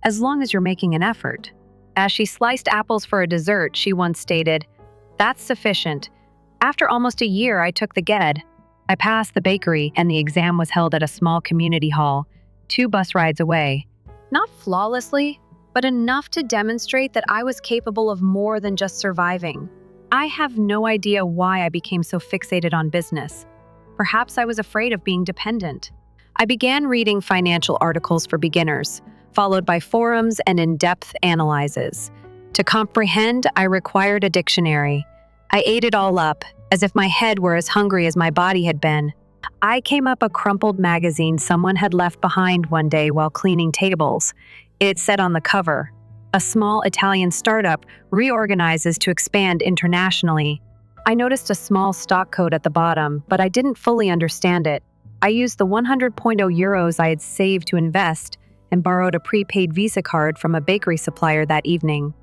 as long as you're making an effort. As she sliced apples for a dessert, she once stated, "That's sufficient." After almost a year, I took the GED. I passed the bakery, and the exam was held at a small community hall, 2 bus rides away. Not flawlessly, but enough to demonstrate that I was capable of more than just surviving. I have no idea why I became so fixated on business. Perhaps I was afraid of being dependent. I began reading financial articles for beginners, followed by forums and in-depth analyses. To comprehend, I required a dictionary. I ate it all up, as if my head were as hungry as my body had been. I came up a crumpled magazine someone had left behind one day while cleaning tables. It said on the cover, "A small Italian startup reorganizes to expand internationally." I noticed a small stock code at the bottom, but I didn't fully understand it. I used the 100 euros I had saved to invest and borrowed a prepaid Visa card from a bakery supplier that evening.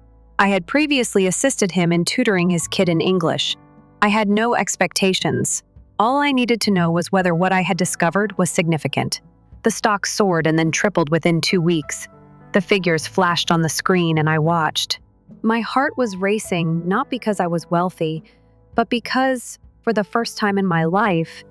I had previously assisted him in tutoring his kid in English. I had no expectations. All I needed to know was whether what I had discovered was significant. The stock soared and then tripled within 2 weeks. The figures flashed on the screen and I watched. My heart was racing, not because I was wealthy, but because, for the first time in my life,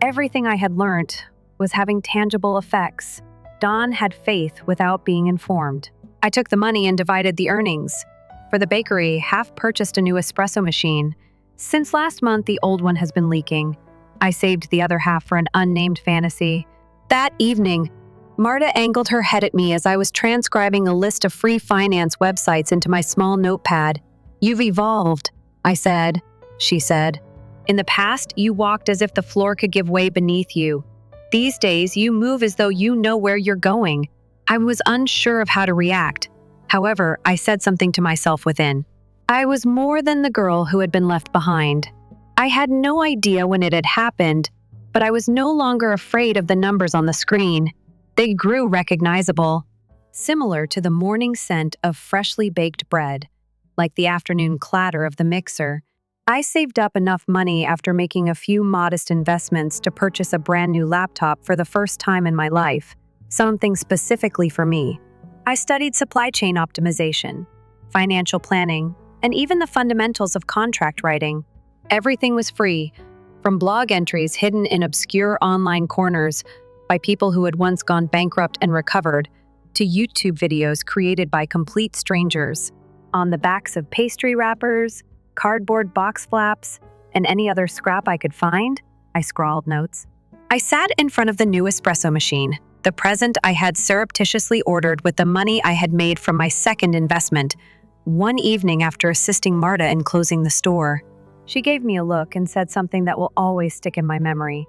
everything I had learned was having tangible effects. Don had faith without being informed. I took the money and divided the earnings. For the bakery, half purchased a new espresso machine. Since last month, the old one has been leaking. I saved the other half for an unnamed fantasy. That evening, Marta angled her head at me as I was transcribing a list of free finance websites into my small notepad. "You've evolved," I said. She said, "In the past, you walked as if the floor could give way beneath you. These days, you move as though you know where you're going." I was unsure of how to react. However, I said something to myself within. I was more than the girl who had been left behind. I had no idea when it had happened, but I was no longer afraid of the numbers on the screen. They grew recognizable, similar to the morning scent of freshly baked bread, like the afternoon clatter of the mixer. I saved up enough money after making a few modest investments to purchase a brand new laptop for the first time in my life, something specifically for me. I studied supply chain optimization, financial planning, and even the fundamentals of contract writing. Everything was free, from blog entries hidden in obscure online corners by people who had once gone bankrupt and recovered, to YouTube videos created by complete strangers on the backs of pastry wrappers, cardboard box flaps, and any other scrap I could find. I scrawled notes. I sat in front of the new espresso machine, the present I had surreptitiously ordered with the money I had made from my second investment, one evening after assisting Marta in closing the store. She gave me a look and said something that will always stick in my memory.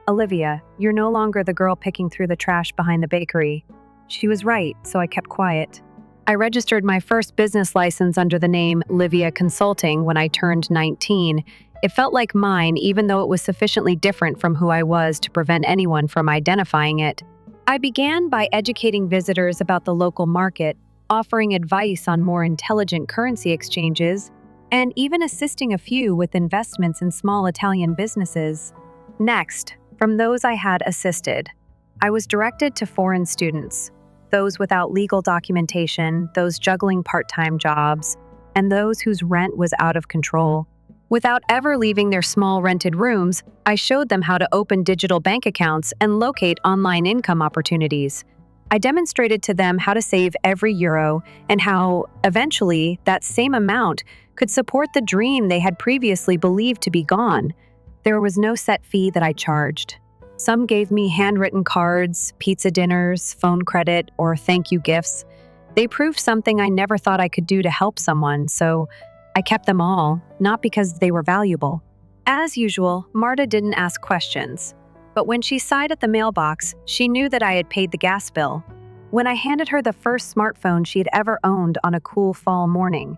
"Olivia, you're no longer the girl picking through the trash behind the bakery." She was right, so I kept quiet. I registered my first business license under the name Livia Consulting when I turned 19. It felt like mine, even though it was sufficiently different from who I was to prevent anyone from identifying it. I began by educating visitors about the local market, offering advice on more intelligent currency exchanges, and even assisting a few with investments in small Italian businesses. Next, from those I had assisted, I was directed to foreign students, those without legal documentation, those juggling part-time jobs, and those whose rent was out of control. Without ever leaving their small rented rooms, I showed them how to open digital bank accounts and locate online income opportunities. I demonstrated to them how to save every euro and how, eventually, that same amount could support the dream they had previously believed to be gone. There was no set fee that I charged. Some gave me handwritten cards, pizza dinners, phone credit, or thank you gifts. They proved something I never thought I could do to help someone, so I kept them all, not because they were valuable. As usual, Marta didn't ask questions, but when she sighed at the mailbox, she knew that I had paid the gas bill. When I handed her the first smartphone she had ever owned on a cool fall morning,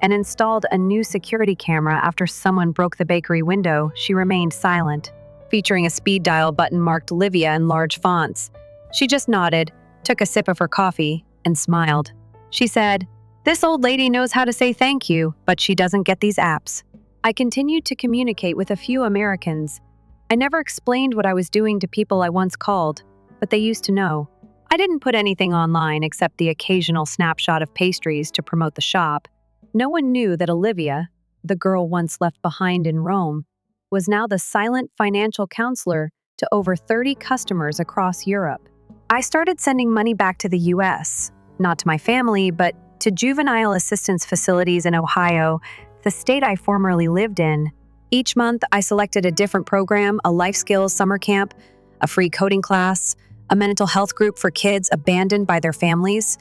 and installed a new security camera after someone broke the bakery window, she remained silent, featuring a speed dial button marked Livia in large fonts. She just nodded, took a sip of her coffee, and smiled. She said, "This old lady knows how to say thank you, but she doesn't get these apps." I continued to communicate with a few Americans. I never explained what I was doing to people I once called, but they used to know. I didn't put anything online except the occasional snapshot of pastries to promote the shop. No one knew that Olivia, the girl once left behind in Rome, was now the silent financial counselor to over 30 customers across Europe. I started sending money back to the US, not to my family, but to juvenile assistance facilities in Ohio, the state I formerly lived in. Each month, I selected a different program, a life skills summer camp, a free coding class, a mental health group for kids abandoned by their families.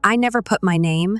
I never put my name.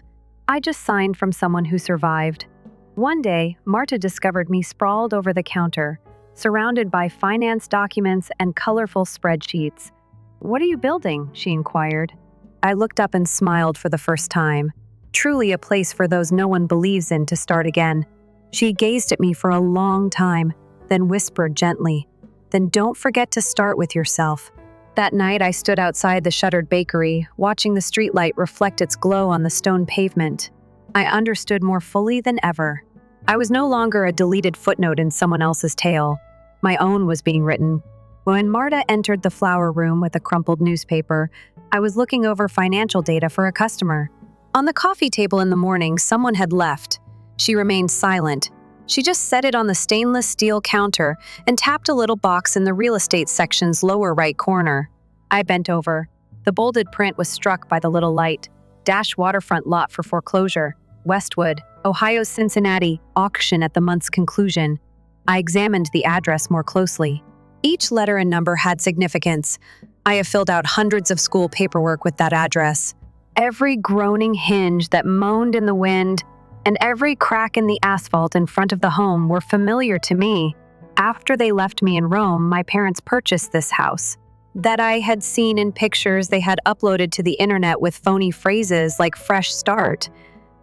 I just signed from someone who survived. One day, Marta discovered me sprawled over the counter, surrounded by finance documents and colorful spreadsheets. "What are you building?" she inquired. I looked up and smiled for the first time. Truly a place for those no one believes in to start again. She gazed at me for a long time, then whispered gently, "Then don't forget to start with yourself." That night, I stood outside the shuttered bakery, watching the streetlight reflect its glow on the stone pavement. I understood more fully than ever. I was no longer a deleted footnote in someone else's tale. My own was being written. When Marta entered the flower room with a crumpled newspaper, I was looking over financial data for a customer. On the coffee table in the morning, someone had left. She remained silent. She just set it on the stainless steel counter and tapped a little box in the real estate section's lower right corner. I bent over. The bolded print was struck by the little light. Dash waterfront lot for foreclosure. Westwood, Ohio's Cincinnati, auction at the month's conclusion. I examined the address more closely. Each letter and number had significance. I have filled out hundreds of school paperwork with that address. Every groaning hinge that moaned in the wind and every crack in the asphalt in front of the home were familiar to me. After they left me in Rome, my parents purchased this house that I had seen in pictures they had uploaded to the internet with phony phrases like "fresh start."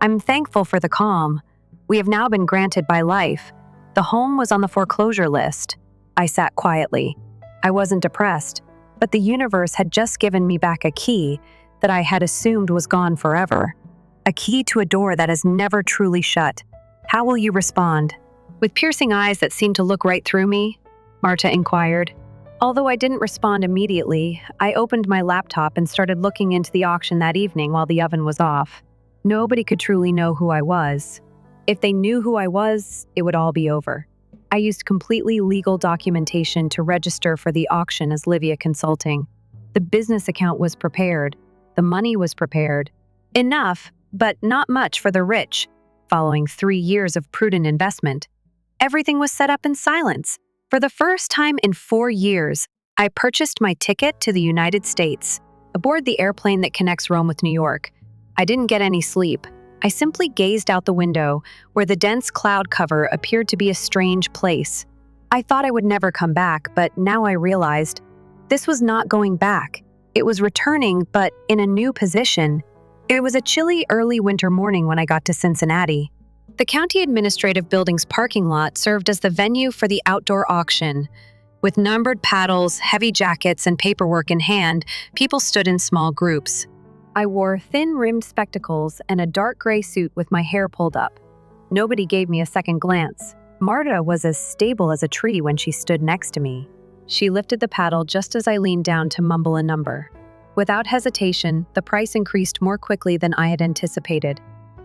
I'm thankful for the calm. We have now been granted by life. The home was on the foreclosure list. I sat quietly. I wasn't depressed, but the universe had just given me back a key that I had assumed was gone forever. A key to a door that has never truly shut. How will you respond? With piercing eyes that seemed to look right through me, Marta inquired. Although I didn't respond immediately, I opened my laptop and started looking into the auction that evening while the oven was off. Nobody could truly know who I was. If they knew who I was, it would all be over. I used completely legal documentation to register for the auction as Livia Consulting. The business account was prepared. The money was prepared. Enough, but not much for the rich. Following 3 years of prudent investment, everything was set up in silence. For the first time in 4 years, I purchased my ticket to the United States, aboard the airplane that connects Rome with New York. I didn't get any sleep. I simply gazed out the window, where the dense cloud cover appeared to be a strange place. I thought I would never come back, but now I realized this was not going back. It was returning, but in a new position. It was a chilly early winter morning when I got to Cincinnati. The county administrative building's parking lot served as the venue for the outdoor auction. With numbered paddles, heavy jackets, and paperwork in hand, people stood in small groups. I wore thin-rimmed spectacles and a dark gray suit with my hair pulled up. Nobody gave me a second glance. Marta was as stable as a tree when she stood next to me. She lifted the paddle just as I leaned down to mumble a number. Without hesitation, the price increased more quickly than I had anticipated.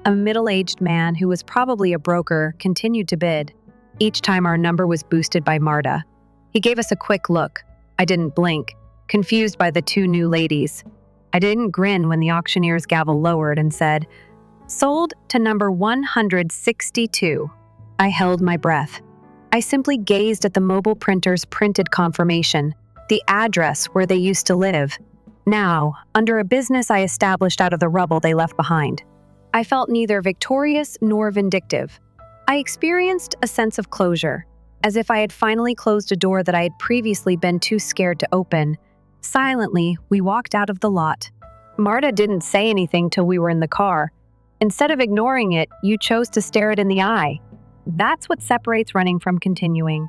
A middle-aged man who was probably a broker continued to bid. Each time our number was boosted by Marta. He gave us a quick look. I didn't blink, confused by the two new ladies. I didn't grin when the auctioneer's gavel lowered and said, "Sold to number 162. I held my breath. I simply gazed at the mobile printer's printed confirmation, the address where they used to live. Now, under a business I established out of the rubble they left behind. I felt neither victorious nor vindictive. I experienced a sense of closure, as if I had finally closed a door that I had previously been too scared to open. Silently, we walked out of the lot. Marta didn't say anything till we were in the car. Instead of ignoring it, you chose to stare it in the eye. That's what separates running from continuing.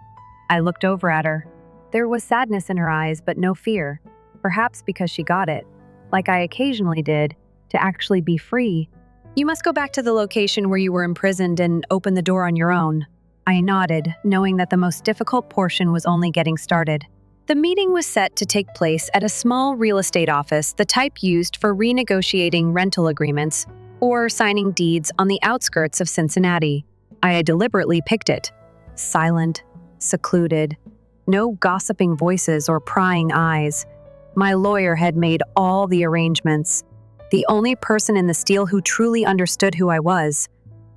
I looked over at her. There was sadness in her eyes, but no fear. Perhaps because she got it, like I occasionally did, to actually be free. You must go back to the location where you were imprisoned and open the door on your own. I nodded, knowing that the most difficult portion was only getting started. The meeting was set to take place at a small real estate office, the type used for renegotiating rental agreements or signing deeds on the outskirts of Cincinnati. I had deliberately picked it. Silent, secluded, no gossiping voices or prying eyes. My lawyer had made all the arrangements. The only person in the steel who truly understood who I was.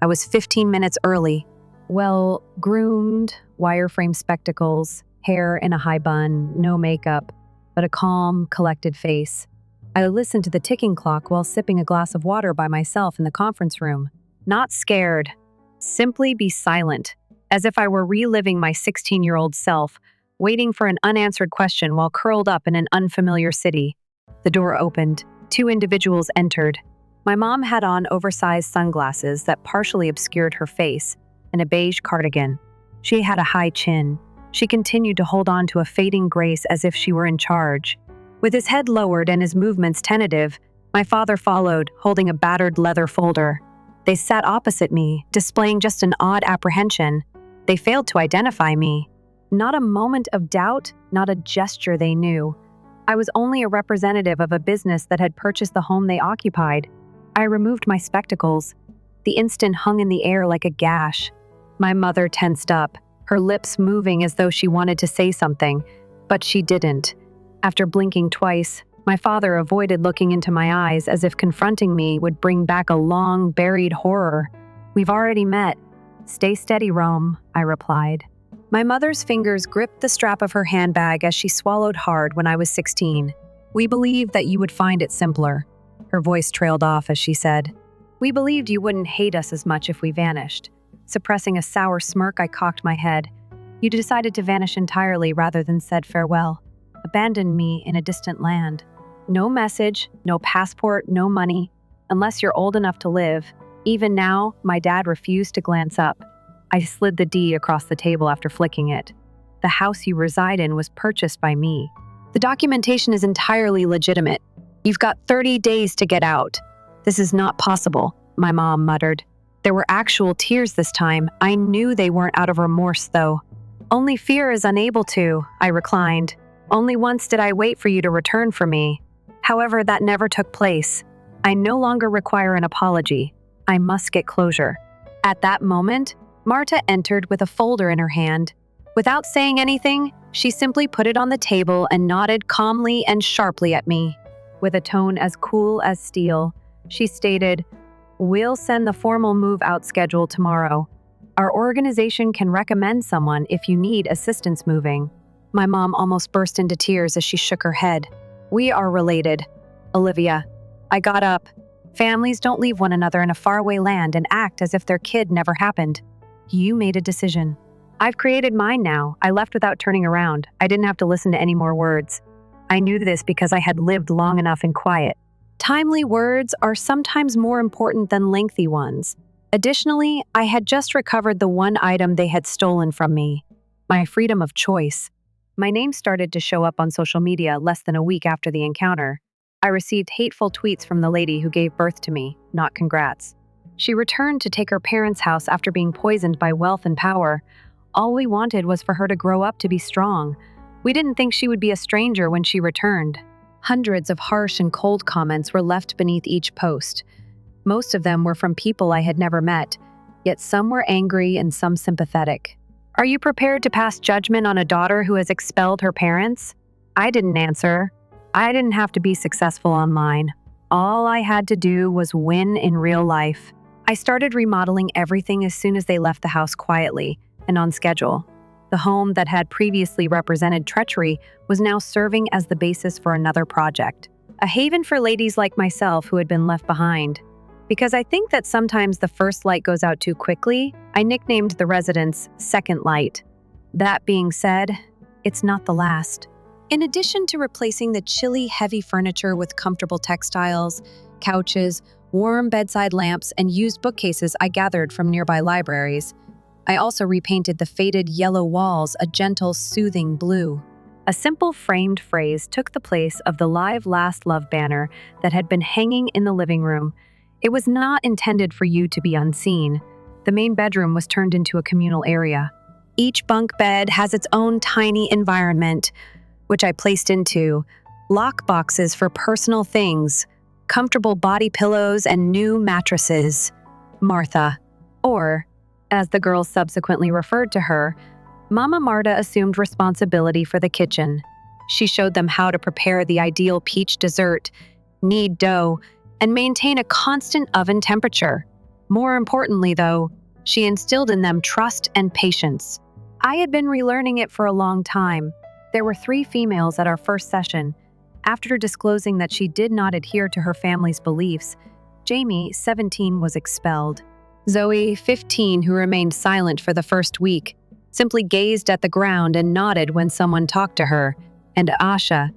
I was 15 minutes early. Well, groomed, wireframe spectacles, hair in a high bun, no makeup, but a calm, collected face. I listened to the ticking clock while sipping a glass of water by myself in the conference room. Not scared. Simply be silent, as if I were reliving my 16-year-old self, waiting for an unanswered question while curled up in an unfamiliar city. The door opened. 2 individuals entered. My mom had on oversized sunglasses that partially obscured her face and a beige cardigan. She had a high chin. She continued to hold on to a fading grace as if she were in charge. With his head lowered and his movements tentative, my father followed, holding a battered leather folder. They sat opposite me, displaying just an odd apprehension. They failed to identify me. Not a moment of doubt, not a gesture they knew. I was only a representative of a business that had purchased the home they occupied. I removed my spectacles. The instant hung in the air like a gash. My mother tensed up, her lips moving as though she wanted to say something, but she didn't. After blinking twice, my father avoided looking into my eyes as if confronting me would bring back a long, buried horror. "We've already met. Stay steady, Rome," I replied. My mother's fingers gripped the strap of her handbag as she swallowed hard when I was 16. "We believed that you would find it simpler." Her voice trailed off as she said, "We believed you wouldn't hate us as much if we vanished." Suppressing a sour smirk, I cocked my head. "You decided to vanish entirely rather than said farewell. Abandoned me in a distant land. No message, no passport, no money. Unless you're old enough to live." Even now, my dad refused to glance up. I slid the deed across the table after flicking it. "The house you reside in was purchased by me. The documentation is entirely legitimate. You've got 30 days to get out." "This is not possible," my mom muttered. There were actual tears this time. I knew they weren't out of remorse, though. Only fear is unable to, I reclined. Only once did I wait for you to return for me. However, that never took place. I no longer require an apology. I must get closure. At that moment, Marta entered with a folder in her hand. Without saying anything, she simply put it on the table and nodded calmly and sharply at me. With a tone as cool as steel, she stated, "We'll send the formal move-out schedule tomorrow. Our organization can recommend someone if you need assistance moving." My mom almost burst into tears as she shook her head. "We are related, Olivia." I got up. Families don't leave one another in a faraway land and act as if their kid never happened. You made a decision. I've created mine now. I left without turning around. I didn't have to listen to any more words. I knew this because I had lived long enough in quiet. Timely words are sometimes more important than lengthy ones. Additionally, I had just recovered the one item they had stolen from me, my freedom of choice. My name started to show up on social media less than a week after the encounter. I received hateful tweets from the lady who gave birth to me, not congrats. She returned to take her parents' house after being poisoned by wealth and power. All we wanted was for her to grow up to be strong. We didn't think she would be a stranger when she returned. Hundreds of harsh and cold comments were left beneath each post. Most of them were from people I had never met, yet some were angry and some sympathetic. "Are you prepared to pass judgment on a daughter who has expelled her parents?" I didn't answer. I didn't have to be successful online. All I had to do was win in real life. I started remodeling everything as soon as they left the house quietly and on schedule. The home that had previously represented treachery was now serving as the basis for another project, a haven for ladies like myself who had been left behind. Because I think that sometimes the first light goes out too quickly, I nicknamed the residence Second Light. That being said, it's not the last. In addition to replacing the chilly, heavy furniture with comfortable textiles, couches, warm bedside lamps, and used bookcases I gathered from nearby libraries, I also repainted the faded yellow walls a gentle, soothing blue. A simple framed phrase took the place of the live last love banner that had been hanging in the living room. It was not intended for you to be unseen. The main bedroom was turned into a communal area. Each bunk bed has its own tiny environment, which I placed into lock boxes for personal things, comfortable body pillows, and new mattresses. Martha, or, as the girls subsequently referred to her, Mama Marta assumed responsibility for the kitchen. She showed them how to prepare the ideal peach dessert, knead dough, and maintain a constant oven temperature. More importantly, though, she instilled in them trust and patience. I had been relearning it for a long time. There were 3 females at our first session. After disclosing that she did not adhere to her family's beliefs, Jamie, 17, was expelled. Zoe, 15, who remained silent for the first week, simply gazed at the ground and nodded when someone talked to her, and Asha,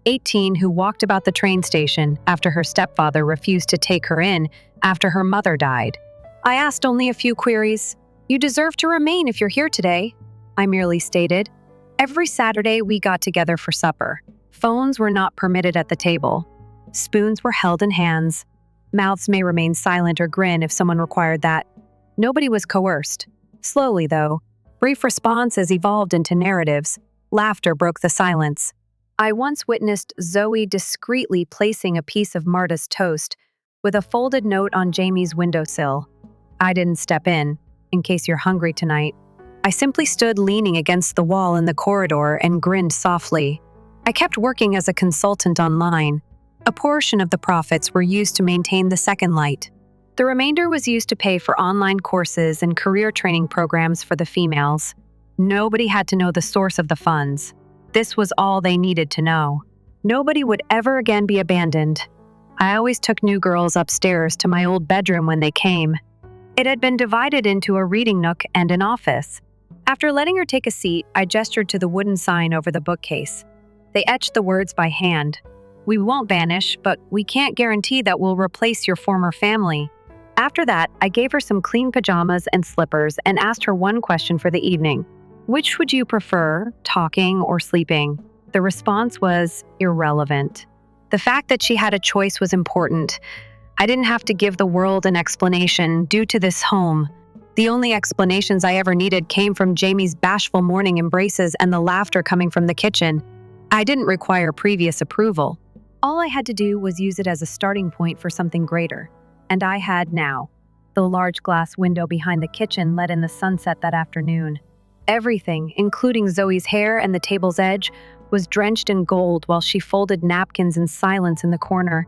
18, who walked about the train station after her stepfather refused to take her in after her mother died. I asked only a few queries. "You deserve to remain if you're here today," I merely stated. Every Saturday, we got together for supper. Phones were not permitted at the table. Spoons were held in hands. Mouths may remain silent or grin if someone required that. Nobody was coerced. Slowly, though, brief responses evolved into narratives. Laughter broke the silence. I once witnessed Zoe discreetly placing a piece of Marta's toast with a folded note on Jamie's windowsill. I didn't step in case you're hungry tonight. I simply stood leaning against the wall in the corridor and grinned softly. I kept working as a consultant online. A portion of the profits were used to maintain the Second Light. The remainder was used to pay for online courses and career training programs for the females. Nobody had to know the source of the funds. This was all they needed to know. Nobody would ever again be abandoned. I always took new girls upstairs to my old bedroom when they came. It had been divided into a reading nook and an office. After letting her take a seat, I gestured to the wooden sign over the bookcase. They etched the words by hand. "We won't vanish, but we can't guarantee that we'll replace your former family." After that, I gave her some clean pajamas and slippers and asked her one question for the evening. "Which would you prefer, talking or sleeping?" The response was irrelevant. The fact that she had a choice was important. I didn't have to give the world an explanation due to this home. The only explanations I ever needed came from Jamie's bashful morning embraces and the laughter coming from the kitchen. I didn't require previous approval. All I had to do was use it as a starting point for something greater. And I had now. The large glass window behind the kitchen let in the sunset that afternoon. Everything, including Zoe's hair and the table's edge, was drenched in gold while she folded napkins in silence in the corner.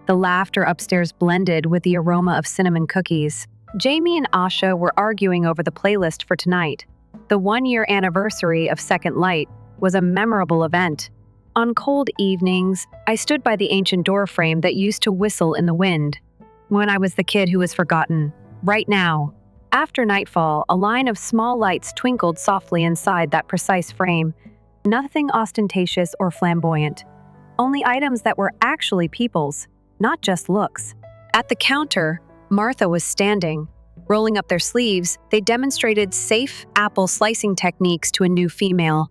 The laughter upstairs blended with the aroma of cinnamon cookies. Jamie and Asha were arguing over the playlist for tonight. The 1-year anniversary of Second Light was a memorable event. On cold evenings, I stood by the ancient door frame that used to whistle in the wind. When I was the kid who was forgotten. Right now. After nightfall, a line of small lights twinkled softly inside that precise frame. Nothing ostentatious or flamboyant. Only items that were actually people's, not just looks. At the counter, Martha was standing. Rolling up their sleeves, they demonstrated safe apple slicing techniques to a new female.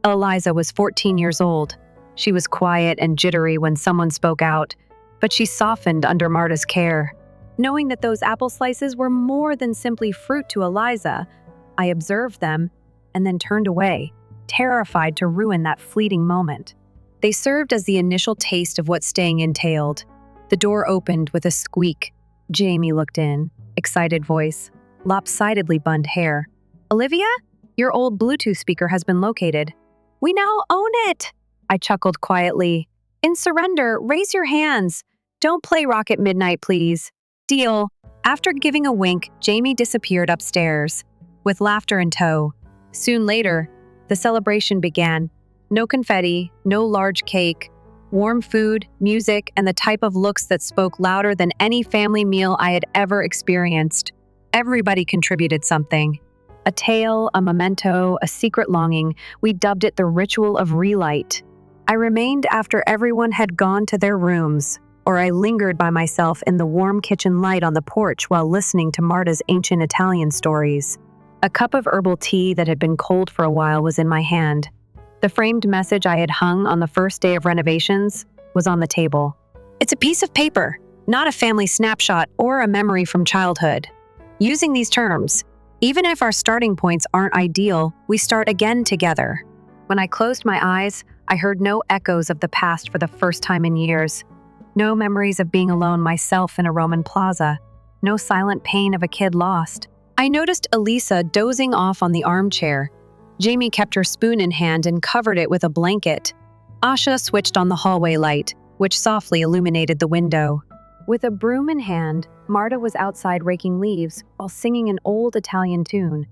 Eliza was 14 years old. She was quiet and jittery when someone spoke out, but she softened under Marta's care. Knowing that those apple slices were more than simply fruit to Eliza, I observed them and then turned away, terrified to ruin that fleeting moment. They served as the initial taste of what staying entailed. The door opened with a squeak. Jamie looked in, excited voice, lopsidedly bunned hair. "Olivia, your old Bluetooth speaker has been located." "We now own it," I chuckled quietly. "In surrender, raise your hands. Don't play Rock at Midnight, please." "Deal." After giving a wink, Jamie disappeared upstairs, with laughter in tow. Soon later, the celebration began. No confetti, no large cake, warm food, music, and the type of looks that spoke louder than any family meal I had ever experienced. Everybody contributed something. A tale, a memento, a secret longing. We dubbed it the ritual of relight. I remained after everyone had gone to their rooms, or I lingered by myself in the warm kitchen light on the porch while listening to Marta's ancient Italian stories. A cup of herbal tea that had been cold for a while was in my hand. The framed message I had hung on the first day of renovations was on the table. It's a piece of paper, not a family snapshot or a memory from childhood. Using these terms, even if our starting points aren't ideal, we start again together. When I closed my eyes, I heard no echoes of the past for the first time in years. No memories of being alone myself in a Roman plaza. No silent pain of a kid lost. I noticed Elisa dozing off on the armchair. Jamie kept her spoon in hand and covered it with a blanket. Asha switched on the hallway light, which softly illuminated the window. With a broom in hand, Marta was outside raking leaves while singing an old Italian tune.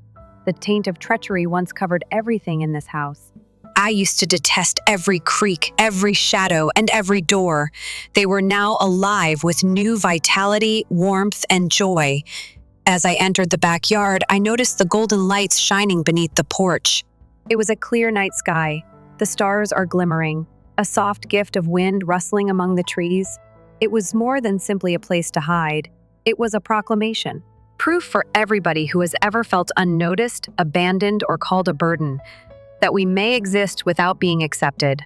The taint of treachery once covered everything in this house. I used to detest every creak, every shadow, and every door. They were now alive with new vitality, warmth, and joy. As I entered the backyard, I noticed the golden lights shining beneath the porch. It was a clear night sky. The stars are glimmering, a soft gift of wind rustling among the trees. It was more than simply a place to hide. It was a proclamation. Proof for everybody who has ever felt unnoticed, abandoned, or called a burden, that we may exist without being accepted.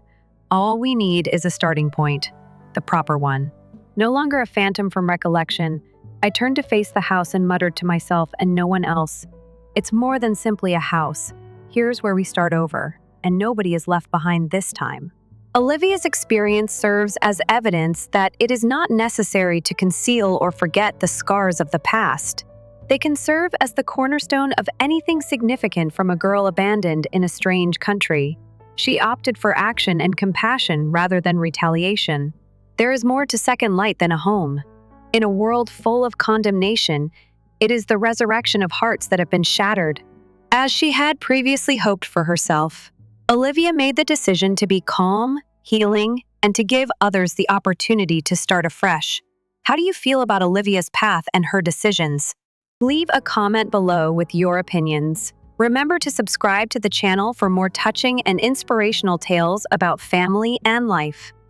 All we need is a starting point, the proper one. No longer a phantom from recollection, I turned to face the house and muttered to myself and no one else. It's more than simply a house. Here's where we start over, and nobody is left behind this time. Olivia's experience serves as evidence that it is not necessary to conceal or forget the scars of the past. They can serve as the cornerstone of anything significant from a girl abandoned in a strange country. She opted for action and compassion rather than retaliation. There is more to Second Light than a home. In a world full of condemnation, it is the resurrection of hearts that have been shattered. As she had previously hoped for herself, Olivia made the decision to be calm, healing, and to give others the opportunity to start afresh. How do you feel about Olivia's path and her decisions? Leave a comment below with your opinions. Remember to subscribe to the channel for more touching and inspirational tales about family and life.